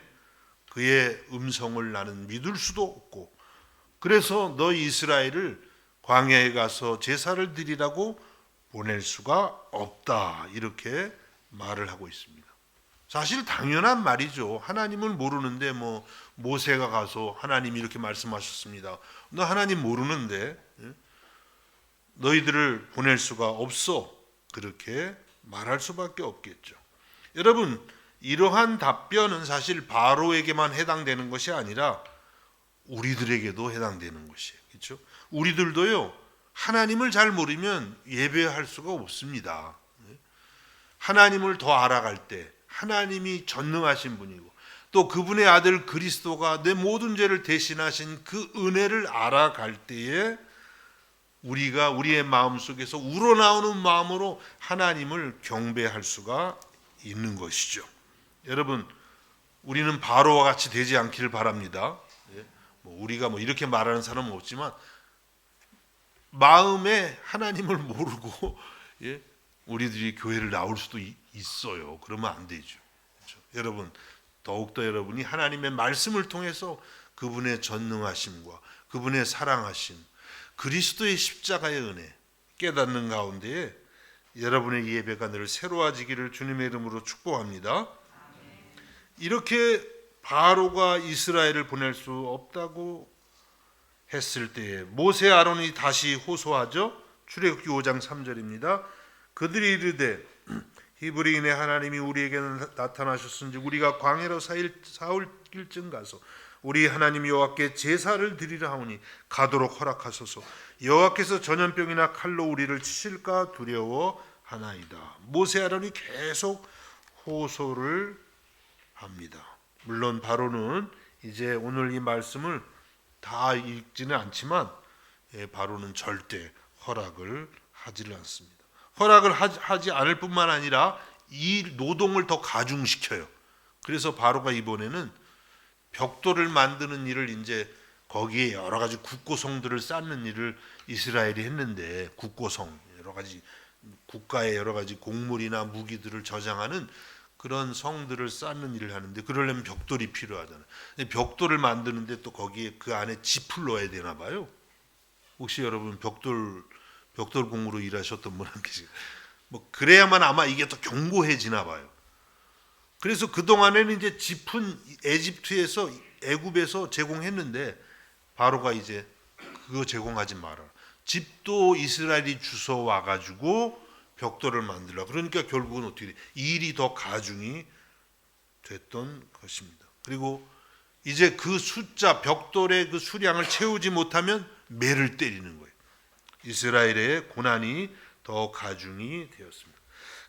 그의 음성을 나는 믿을 수도 없고 그래서 너희 이스라엘을 광야에 가서 제사를 드리라고 보낼 수가 없다. 이렇게 말을 하고 있습니다. 사실 당연한 말이죠. 하나님을 모르는데 뭐 모세가 가서 하나님이 이렇게 말씀하셨습니다. 너 하나님 모르는데 너희들을 보낼 수가 없어. 그렇게 말할 수밖에 없겠죠. 여러분, 이러한 답변은 사실 바로에게만 해당되는 것이 아니라 우리들에게도 해당되는 것이에요. 그렇죠? 우리들도요. 하나님을 잘 모르면 예배할 수가 없습니다. 하나님을 더 알아갈 때 하나님이 전능하신 분이고 또 그분의 아들 그리스도가 내 모든 죄를 대신하신 그 은혜를 알아갈 때에 우리가 우리의 마음속에서 우러나오는 마음으로 하나님을 경배할 수가 있는 것이죠. 여러분, 우리는 바로와 같이 되지 않기를 바랍니다. 우리가 이렇게 말하는 사람은 없지만 마음에 하나님을 모르고 우리들이 교회를 나올 수도 있어요. 그러면 안 되죠. 그렇죠? 여러분, 더욱더 여러분이 하나님의 말씀을 통해서 그분의 전능하심과 그분의 사랑하심, 그리스도의 십자가의 은혜 깨닫는 가운데에 여러분의 예배가 늘 새로워지기를 주님의 이름으로 축복합니다. 이렇게 바로가 이스라엘을 보낼 수 없다고 했을 때에 모세 아론이 다시 호소하죠. 출애굽기 5장 3절입니다. 그들이 이르되 히브리인의 하나님이 우리에게는 나타나셨은지 우리가 광야로 사흘쯤 가서 우리 하나님 여호와께 제사를 드리라 하오니 가도록 허락하소서. 여호와께서 전염병이나 칼로 우리를 치실까 두려워하나이다. 모세 아론이 계속 호소를 합니다. 물론 바로는 이제 오늘 이 말씀을 다 읽지는 않지만 바로는 절대 허락을 하지를 않습니다. 허락을 하지 않을 뿐만 아니라 이 노동을 더 가중시켜요. 그래서 바로가 이번에는 벽돌을 만드는 일을 이제 거기에 여러 가지 국고성들을 쌓는 일을 이스라엘이 했는데 국고성 여러 가지 국가의 여러 가지 곡물이나 무기들을 저장하는 그런 성들을 쌓는 일을 하는데 그러려면 벽돌이 필요하잖아요. 근데 벽돌을 만드는데 또 거기에 그 안에 짚을 넣어야 되나 봐요. 혹시 여러분 벽돌 공으로 일하셨던 분 한 계세요? 그래야만 아마 이게 더 견고해지나 봐요. 그래서 그 동안에는 이제 짚은 에집트에서 애굽에서 제공했는데 바로가 이제 그거 제공하지 마라. 짚도 이스라엘이 주워 와가지고 벽돌을 만들라. 그러니까 결국은 어떻게 돼? 일이 더 가중이 됐던 것입니다. 그리고 이제 그 숫자 벽돌의 그 수량을 채우지 못하면 매를 때리는 거예요. 이스라엘의 고난이 더 가중이 되었습니다.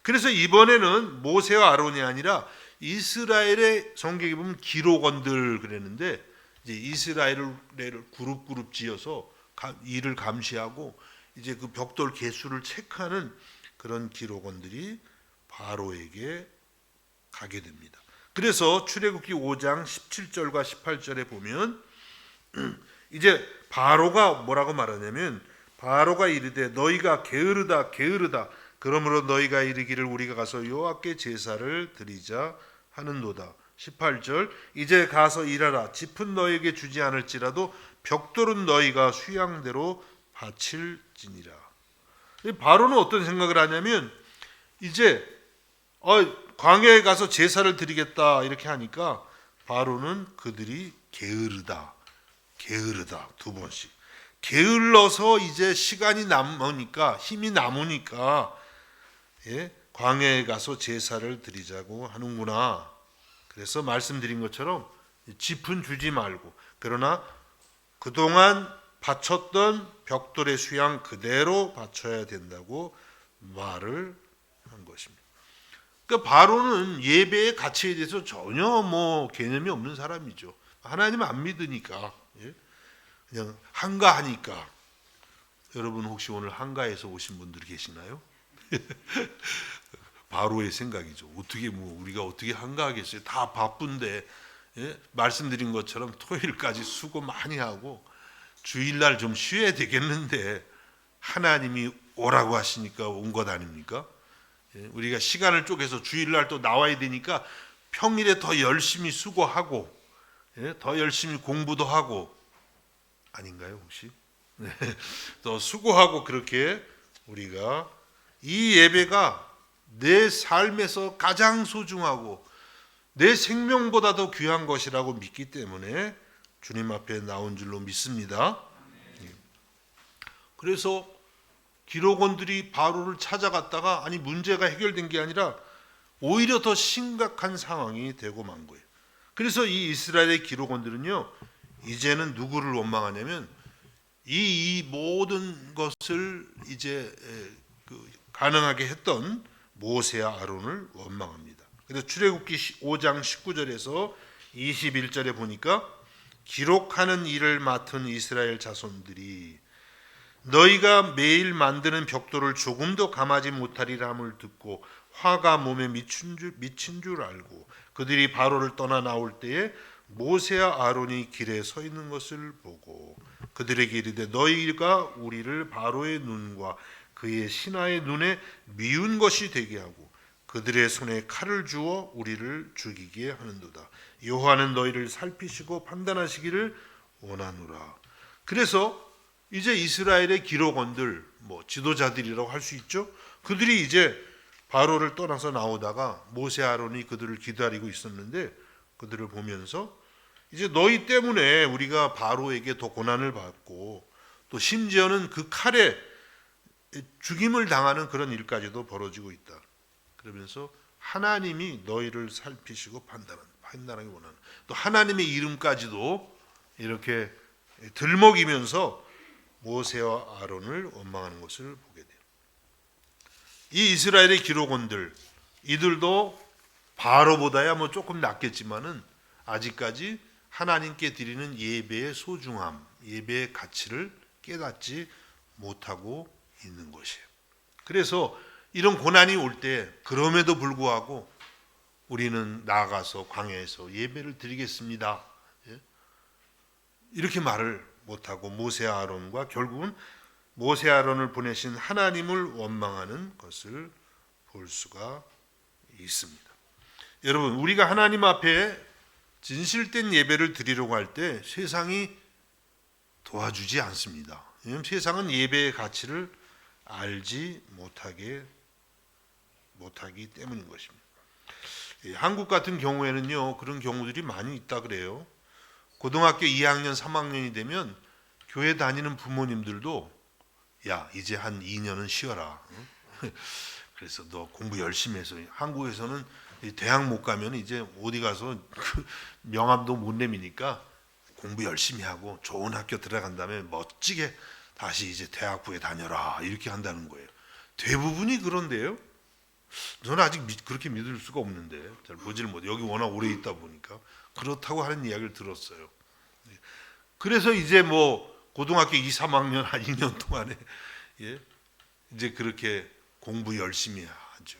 그래서 이번에는 모세와 아론이 아니라 이스라엘의 성경에 보면 기록원들 그랬는데 이제 이스라엘을 그룹 지어서 일을 감시하고 이제 그 벽돌 개수를 체크하는 그런 기록원들이 바로에게 가게 됩니다. 그래서 출애굽기 5장 17절과 18절에 보면 이제 바로가 뭐라고 말하냐면 바로가 이르되 너희가 게으르다 게으르다 그러므로 너희가 이르기를 우리가 가서 여호와께 제사를 드리자 하는도다. 18절 이제 가서 일하라 짚은 너희에게 주지 않을지라도 벽돌은 너희가 수양대로 바칠지니라. 바로는 어떤 생각을 하냐면 이제 광야에 가서 제사를 드리겠다 이렇게 하니까 바로는 그들이 게으르다 두 번씩 게을러서 이제 시간이 남으니까 힘이 남으니까 광야에 가서 제사를 드리자고 하는구나. 그래서 말씀드린 것처럼 짚은 주지 말고 그러나 그동안 바쳤던 벽돌의 수양 그대로 바쳐야 된다고 말을 한 것입니다. 그러니까 바로는 예배의 가치에 대해서 전혀 개념이 없는 사람이죠. 하나님 안 믿으니까 그냥 한가하니까. 여러분 혹시 오늘 한가해서 오신 분들이 계시나요? 바로의 생각이죠. 어떻게 우리가 어떻게 한가하겠어요? 다 바쁜데 말씀드린 것처럼 토요일까지 수고 많이 하고 주일날 좀 쉬어야 되겠는데 하나님이 오라고 하시니까 온 것 아닙니까? 우리가 시간을 쪼개서 주일날 또 나와야 되니까 평일에 더 열심히 수고하고 더 열심히 공부도 하고 아닌가요 혹시? 더 수고하고 그렇게 우리가 이 예배가 내 삶에서 가장 소중하고 내 생명보다도 귀한 것이라고 믿기 때문에 주님 앞에 나온 줄로 믿습니다. 그래서 기록원들이 바로를 찾아갔다가 아니 문제가 해결된 게 아니라 오히려 더 심각한 상황이 되고 만 거예요. 그래서 이 이스라엘의 기록원들은요 이제는 누구를 원망하냐면 이 모든 것을 이제 가능하게 했던 모세와 아론을 원망합니다. 그래서 출애굽기 5장 19절에서 21절에 보니까 기록하는 일을 맡은 이스라엘 자손들이 너희가 매일 만드는 벽돌을 조금도 감하지 못하리라 함을 듣고 화가 몸에 미친 줄 알고 그들이 바로를 떠나 나올 때에 모세와 아론이 길에 서 있는 것을 보고 그들에게 이르되 너희가 우리를 바로의 눈과 그의 신하의 눈에 미운 것이 되게 하고 그들의 손에 칼을 주어 우리를 죽이게 하는도다. 여호와는 너희를 살피시고 판단하시기를 원하노라. 그래서 이제 이스라엘의 기록원들 지도자들이라고 할 수 있죠. 그들이 이제 바로를 떠나서 나오다가 모세 아론이 그들을 기다리고 있었는데 그들을 보면서 이제 너희 때문에 우리가 바로에게 더 고난을 받고 또 심지어는 그 칼에 죽임을 당하는 그런 일까지도 벌어지고 있다. 그러면서 하나님이 너희를 살피시고 판단하기 원하는 또 하나님의 이름까지도 이렇게 들먹이면서 모세와 아론을 원망하는 것을 보게 돼요. 이 이스라엘의 기록원들 이들도 바로보다야 조금 낫겠지만은 아직까지 하나님께 드리는 예배의 소중함, 예배의 가치를 깨닫지 못하고 있는 것이에요. 그래서 이런 고난이 올 때 그럼에도 불구하고 우리는 나아가서 광야에서 예배를 드리겠습니다. 이렇게 말을 못하고 모세 아론과 결국은 모세 아론을 보내신 하나님을 원망하는 것을 볼 수가 있습니다. 여러분 우리가 하나님 앞에 진실된 예배를 드리려고 할 때 세상이 도와주지 않습니다. 왜냐하면 세상은 예배의 가치를 알지 못하기 때문인 것입니다. 한국 같은 경우에는요 그런 경우들이 많이 있다 그래요. 고등학교 2학년 3학년이 되면 교회 다니는 부모님들도 야 이제 한 2년은 쉬어라. 그래서 너 공부 열심히 해서 한국에서는 대학 못 가면 이제 어디 가서 명함도 못 내미니까 공부 열심히 하고 좋은 학교 들어간 다음에 멋지게 다시 이제 대학부에 다녀라 이렇게 한다는 거예요. 대부분이 그런데요. 저는 아직 그렇게 믿을 수가 없는데 잘 보지를 못해. 여기 워낙 오래 있다 보니까 그렇다고 하는 이야기를 들었어요. 그래서 이제 뭐 고등학교 2, 3학년 한 2년 동안에 이제 그렇게 공부 열심히 하죠.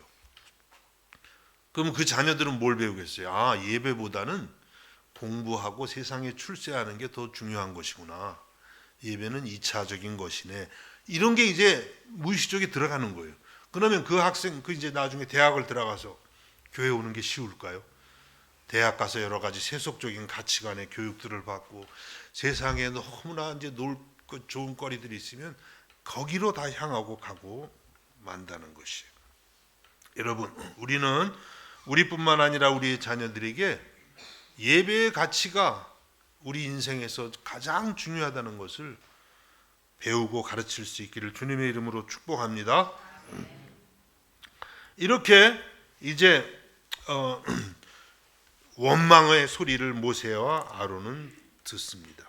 그럼 그 자녀들은 뭘 배우겠어요? 아, 예배보다는 공부하고 세상에 출세하는 게 더 중요한 것이구나. 예배는 2차적인 것이네. 이런 게 이제 무의식적에 들어가는 거예요. 그러면 그 학생 이제 나중에 대학을 들어가서 교회 오는 게 쉬울까요? 대학 가서 여러 가지 세속적인 가치관의 교육들을 받고 세상에 너무나 이제 놀 좋은 거리들이 있으면 거기로 다 향하고 가고 만다는 것이에요. 여러분, 우리는 우리뿐만 아니라 우리의 자녀들에게 예배의 가치가 우리 인생에서 가장 중요하다는 것을 배우고 가르칠 수 있기를 주님의 이름으로 축복합니다. 이렇게 이제 원망의 소리를 모세와 아론은 듣습니다.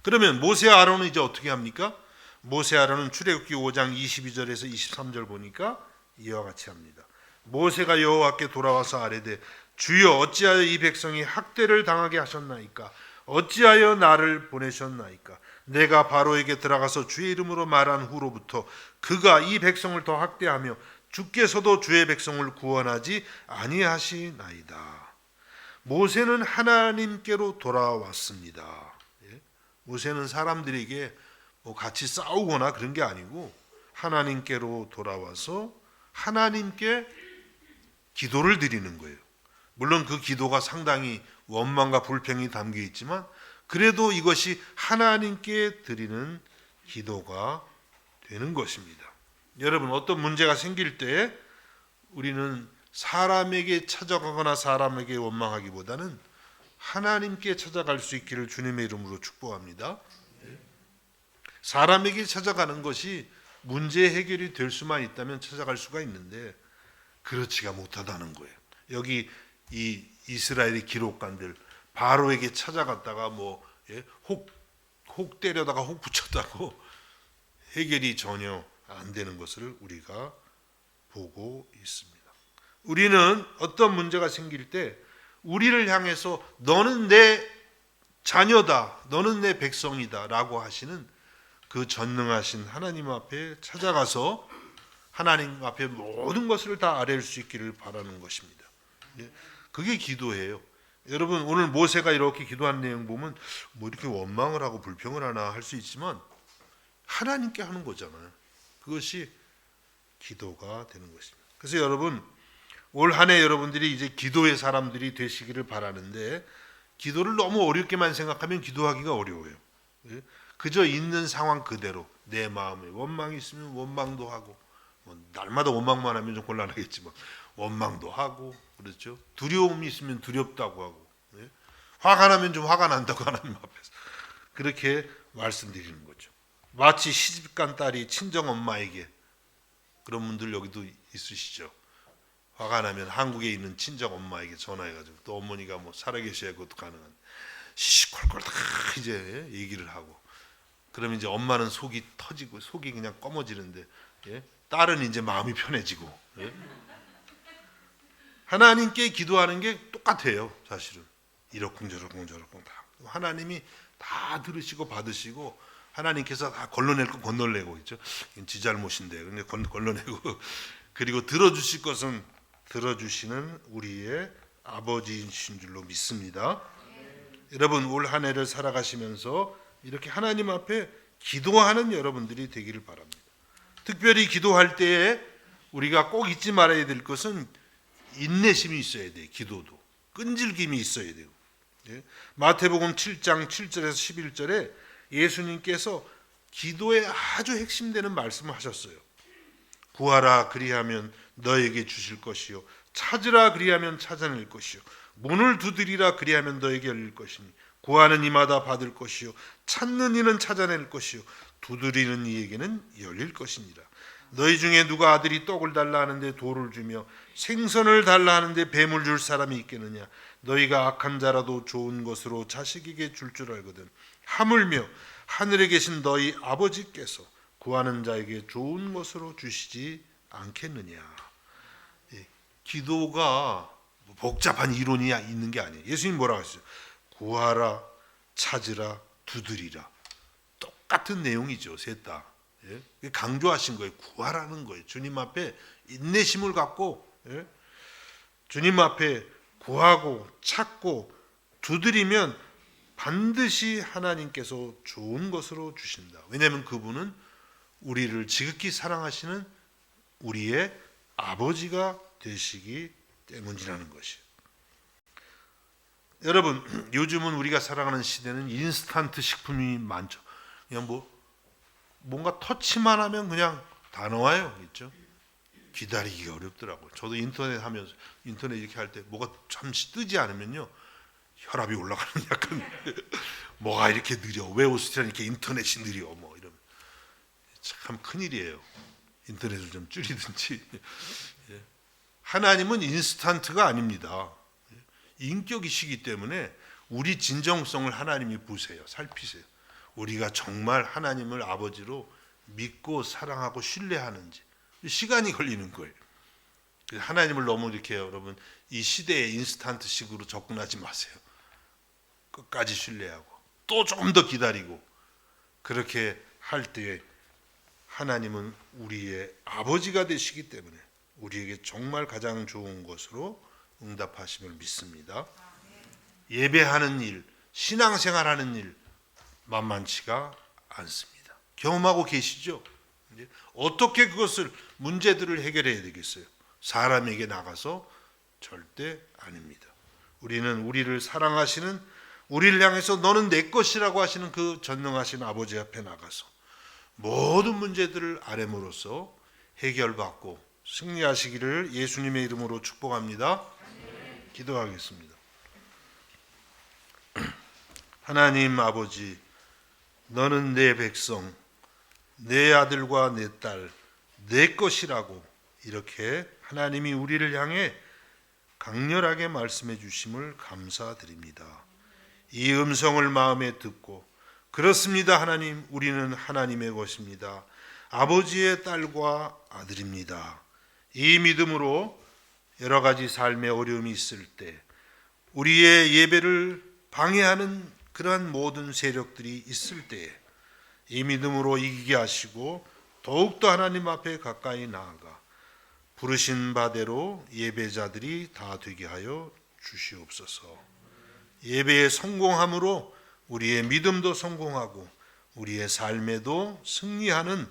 그러면 모세와 아론은 이제 어떻게 합니까? 모세와 아론은 출애굽기 5장 22절에서 23절 보니까 이와 같이 합니다. 모세가 여호와께 돌아와서 아뢰되 주여 어찌하여 이 백성이 학대를 당하게 하셨나이까? 어찌하여 나를 보내셨나이까? 내가 바로에게 들어가서 주의 이름으로 말한 후로부터 그가 이 백성을 더 학대하며 주께서도 주의 백성을 구원하지 아니하시나이다. 모세는 하나님께로 돌아왔습니다. 모세는 사람들에게 뭐 같이 싸우거나 그런 게 아니고 하나님께로 돌아와서 하나님께 기도를 드리는 거예요. 물론 그 기도가 상당히 원망과 불평이 담겨 있지만 그래도 이것이 하나님께 드리는 기도가 되는 것입니다. 여러분, 어떤 문제가 생길 때 우리는 사람에게 찾아가거나 사람에게 원망하기보다는 하나님께 찾아갈 수 있기를 주님의 이름으로 축복합니다. 사람에게 찾아가는 것이 문제 해결이 될 수만 있다면 찾아갈 수가 있는데 그렇지가 못하다는 거예요. 여기 이 이스라엘의 기록관들 바로에게 찾아갔다가 혹 때려다가 혹 붙였다고 해결이 전혀 안 되는 것을 우리가 보고 있습니다. 우리는 어떤 문제가 생길 때 우리를 향해서 너는 내 자녀다, 너는 내 백성이다 라고 하시는 그 전능하신 하나님 앞에 찾아가서 하나님 앞에 모든 것을 다 아뢰일 수 있기를 바라는 것입니다. 그게 기도예요. 여러분, 오늘 모세가 이렇게 기도한 내용 보면 뭐 이렇게 원망을 하고 불평을 하나 할 수 있지만 하나님께 하는 거잖아요. 그것이 기도가 되는 것입니다. 그래서 여러분, 올 한 해 여러분들이 이제 기도의 사람들이 되시기를 바라는데 기도를 너무 어렵게만 생각하면 기도하기가 어려워요. 그저 있는 상황 그대로 내 마음에 원망이 있으면 원망도 하고 날마다 원망만 하면 좀 곤란하겠지만 원망도 하고 그렇죠. 두려움이 있으면 두렵다고 하고 화가 나면 좀 화가 난다고 하나님 앞에서 그렇게 말씀드리는 거죠. 마치 시집간 딸이 친정 엄마에게 그런 분들 여기도 있으시죠. 화가 나면 한국에 있는 친정 엄마에게 전화해가지고 또 어머니가 뭐 살아계셔야 그것도 가능한 시시콜콜 다 이제 얘기를 하고 그러면 이제 엄마는 속이 터지고 속이 그냥 검어지는데 딸은 이제 마음이 편해지고 하나님께 기도하는 게 똑같아요. 사실은 이러쿵저러쿵 다 하나님이 다 들으시고 받으시고 하나님께서 다 걸러낼 거 건너내고 있죠. 이건 지 잘못인데 근데 걸러내고 그리고 들어주실 것은 들어주시는 우리의 아버지이신 줄로 믿습니다. 여러분, 올 한 해를 살아가시면서 이렇게 하나님 앞에 기도하는 여러분들이 되기를 바랍니다. 특별히 기도할 때에 우리가 꼭 잊지 말아야 될 것은 인내심이 있어야 돼요. 기도도 끈질김이 있어야 돼요. 마태복음 7장 7절에서 11절에 예수님께서 기도의 아주 핵심되는 말씀을 하셨어요. 구하라 그리하면 너에게 주실 것이요 찾으라 그리하면 찾아낼 것이요 문을 두드리라 그리하면 너에게 열릴 것이니 구하는 이마다 받을 것이요 찾는 이는 찾아낼 것이요 두드리는 이에게는 열릴 것이니라. 너희 중에 누가 아들이 떡을 달라 하는데 돌을 주며 생선을 달라 하는데 뱀을 줄 사람이 있겠느냐. 너희가 악한 자라도 좋은 것으로 자식에게 줄 줄 알거든. 하물며 하늘에 계신 너희 아버지께서 구하는 자에게 좋은 것으로 주시지 않겠느냐. 기도가 복잡한 이론이 있는 게 아니에요. 예수님 뭐라고 하셨어요? 구하라, 찾으라, 두드리라. 똑같은 내용이죠. 셋 다. 강조하신 거예요. 구하라는 거예요. 주님 앞에 인내심을 갖고 주님 앞에 구하고 찾고 두드리면 반드시 하나님께서 좋은 것으로 주신다. 왜냐하면 그분은 우리를 지극히 사랑하시는 우리의 아버지가 되시기 때문이라는 것이에요. 여러분, 요즘은 우리가 살아가는 시대는 인스턴트 식품이 많죠. 그냥 뭔가 터치만 하면 그냥 다 나와요. 있죠? 기다리기가 어렵더라고요. 저도 인터넷 이렇게 할 때 뭐가 잠시 뜨지 않으면요 혈압이 올라가는 약간 뭐가 이렇게 느려, 왜 오스트리아는 이렇게 인터넷이 느려, 뭐 이러면 참 큰일이에요. 인터넷을 좀 줄이든지. 하나님은 인스턴트가 아닙니다. 인격이시기 때문에 우리 진정성을 하나님이 보세요. 살피세요. 우리가 정말 하나님을 아버지로 믿고 사랑하고 신뢰하는지. 시간이 걸리는 거예요. 하나님을 너무 이렇게 여러분 이 시대의 인스턴트식으로 접근하지 마세요. 끝까지 신뢰하고 또 조금 더 기다리고 그렇게 할 때에 하나님은 우리의 아버지가 되시기 때문에 우리에게 정말 가장 좋은 것으로 응답하심을 믿습니다. 예배하는 일, 신앙생활하는 일 만만치가 않습니다. 경험하고 계시죠? 어떻게 그것을 문제들을 해결해야 되겠어요? 사람에게 나가서 절대 아닙니다. 우리는 우리를 사랑하시는, 우리를 향해서 너는 내 것이라고 하시는 그 전능하신 아버지 앞에 나가서 모든 문제들을 아뢰므로써 해결받고 승리하시기를 예수님의 이름으로 축복합니다. 기도하겠습니다. 하나님 아버지, 너는 내 백성, 내 아들과 내 딸, 내 것이라고 이렇게 하나님이 우리를 향해 강렬하게 말씀해 주심을 감사드립니다. 이 음성을 마음에 듣고 그렇습니다. 하나님, 우리는 하나님의 것입니다. 아버지의 딸과 아들입니다. 이 믿음으로 여러 가지 삶의 어려움이 있을 때 우리의 예배를 방해하는 그러한 모든 세력들이 있을 때에 이 믿음으로 이기게 하시고 더욱더 하나님 앞에 가까이 나아가 부르신 바대로 예배자들이 다 되게 하여 주시옵소서. 예배에 성공함으로 우리의 믿음도 성공하고 우리의 삶에도 승리하는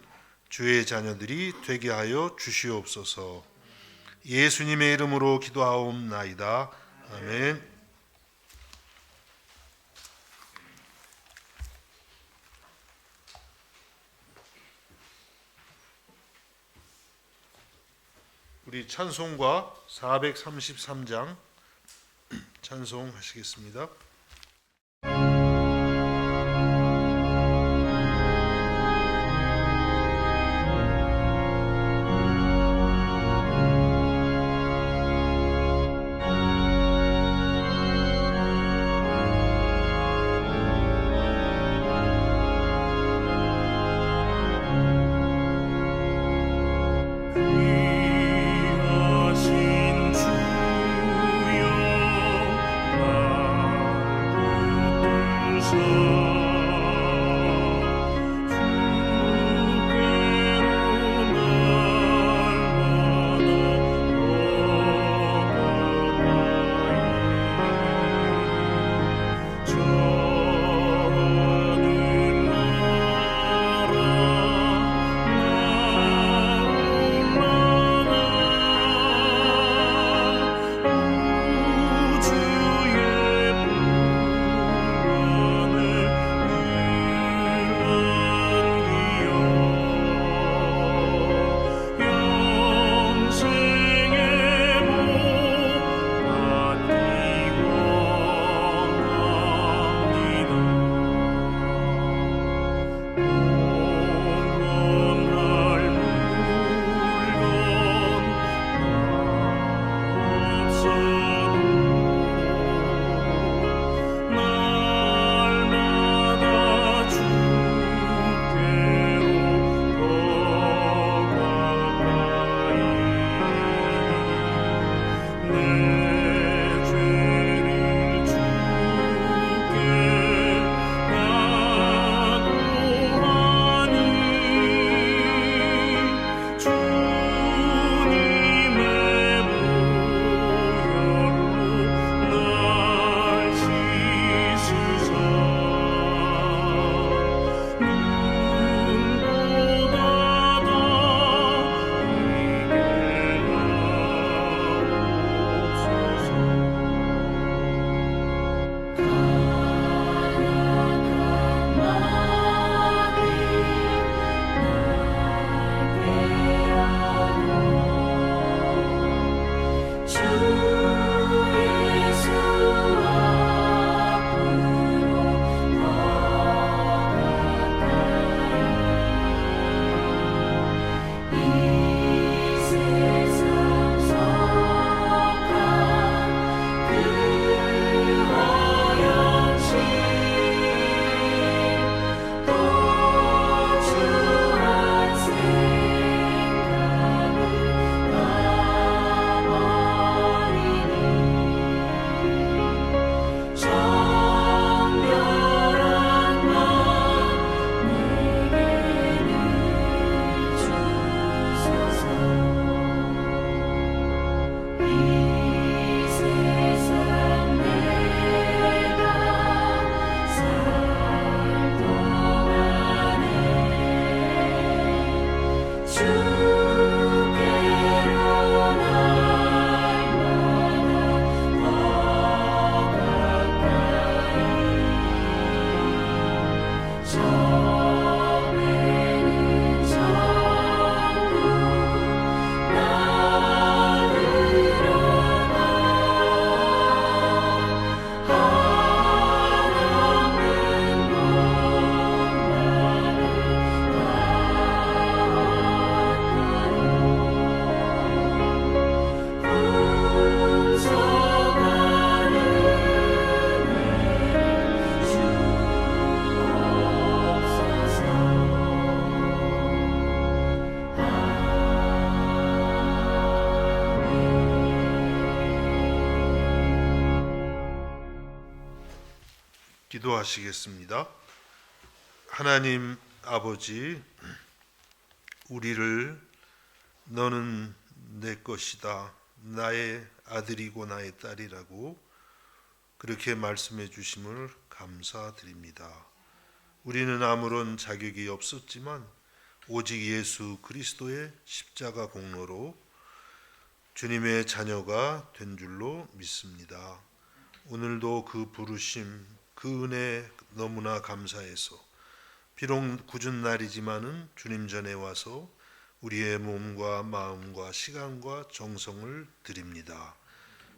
주의 자녀들이 되게 하여 주시옵소서. 예수님의 이름으로 기도하옵나이다. 아멘. 우리 찬송가 433장 찬송하시겠습니다. 점에는 전부 나들어가 하나는 기도하시겠습니다. 하나님 아버지, 우리를 너는 내 것이다, 나의 아들이고 나의 딸이라고 그렇게 말씀해 주심을 감사드립니다. 우리는 아무런 자격이 없었지만 오직 예수 그리스도의 십자가 공로로 주님의 자녀가 된 줄로 믿습니다. 오늘도 그 부르심, 그 은혜 너무나 감사해서 비록 굳은 날이지만은 주님 전에 와서 우리의 몸과 마음과 시간과 정성을 드립니다.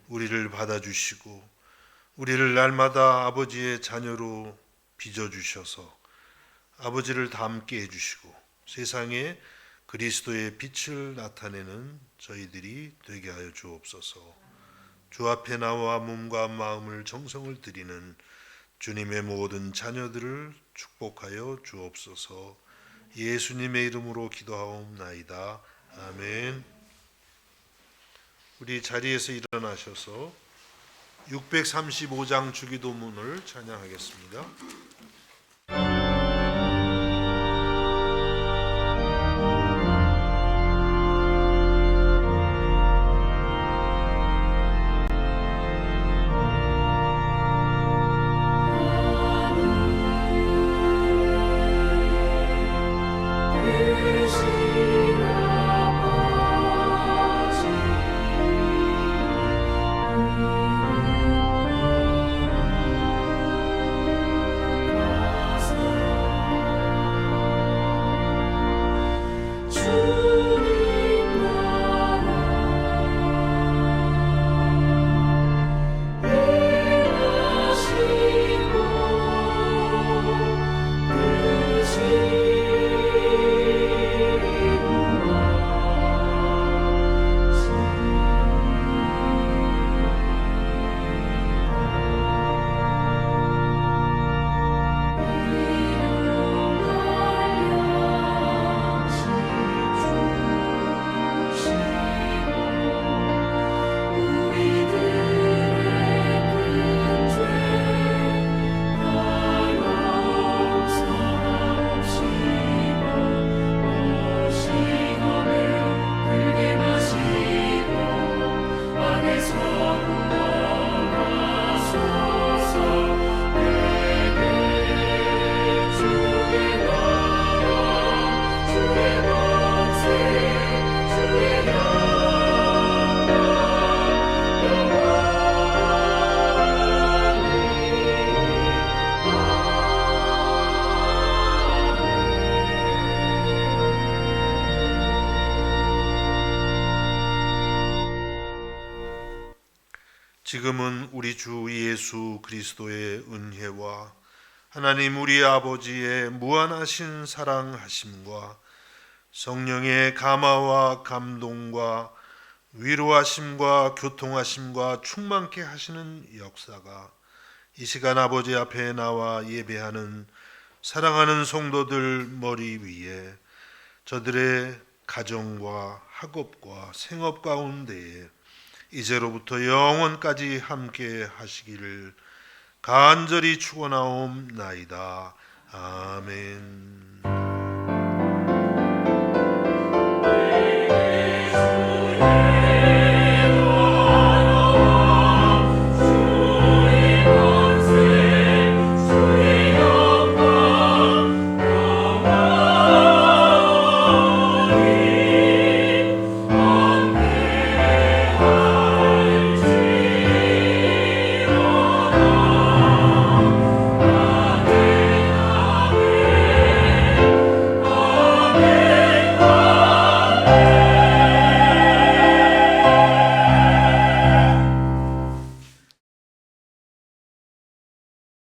우리를 받아주시고 우리를 날마다 아버지의 자녀로 빚어주셔서 아버지를 닮게 해주시고 세상에 그리스도의 빛을 나타내는 저희들이 되게 하여 주옵소서. 주 앞에 나와 몸과 마음을 정성을 드리는 주님의 모든 자녀들을 축복하여 주옵소서. 예수님의 이름으로 기도하옵나이다. 아멘. 우리 자리에서 일어나셔서 635장 주기도문을 찬양하겠습니다. 지금은 우리 주 예수 그리스도의 은혜와 하나님 우리 아버지의 무한하신 사랑하심과 성령의 감화와 감동과 위로하심과 교통하심과 충만케 하시는 역사가 이 시간 아버지 앞에 나와 예배하는 사랑하는 성도들 머리 위에 저들의 가정과 학업과 생업 가운데에 이제로부터 영원까지 함께 하시기를 간절히 축원하옵나이다. 아멘.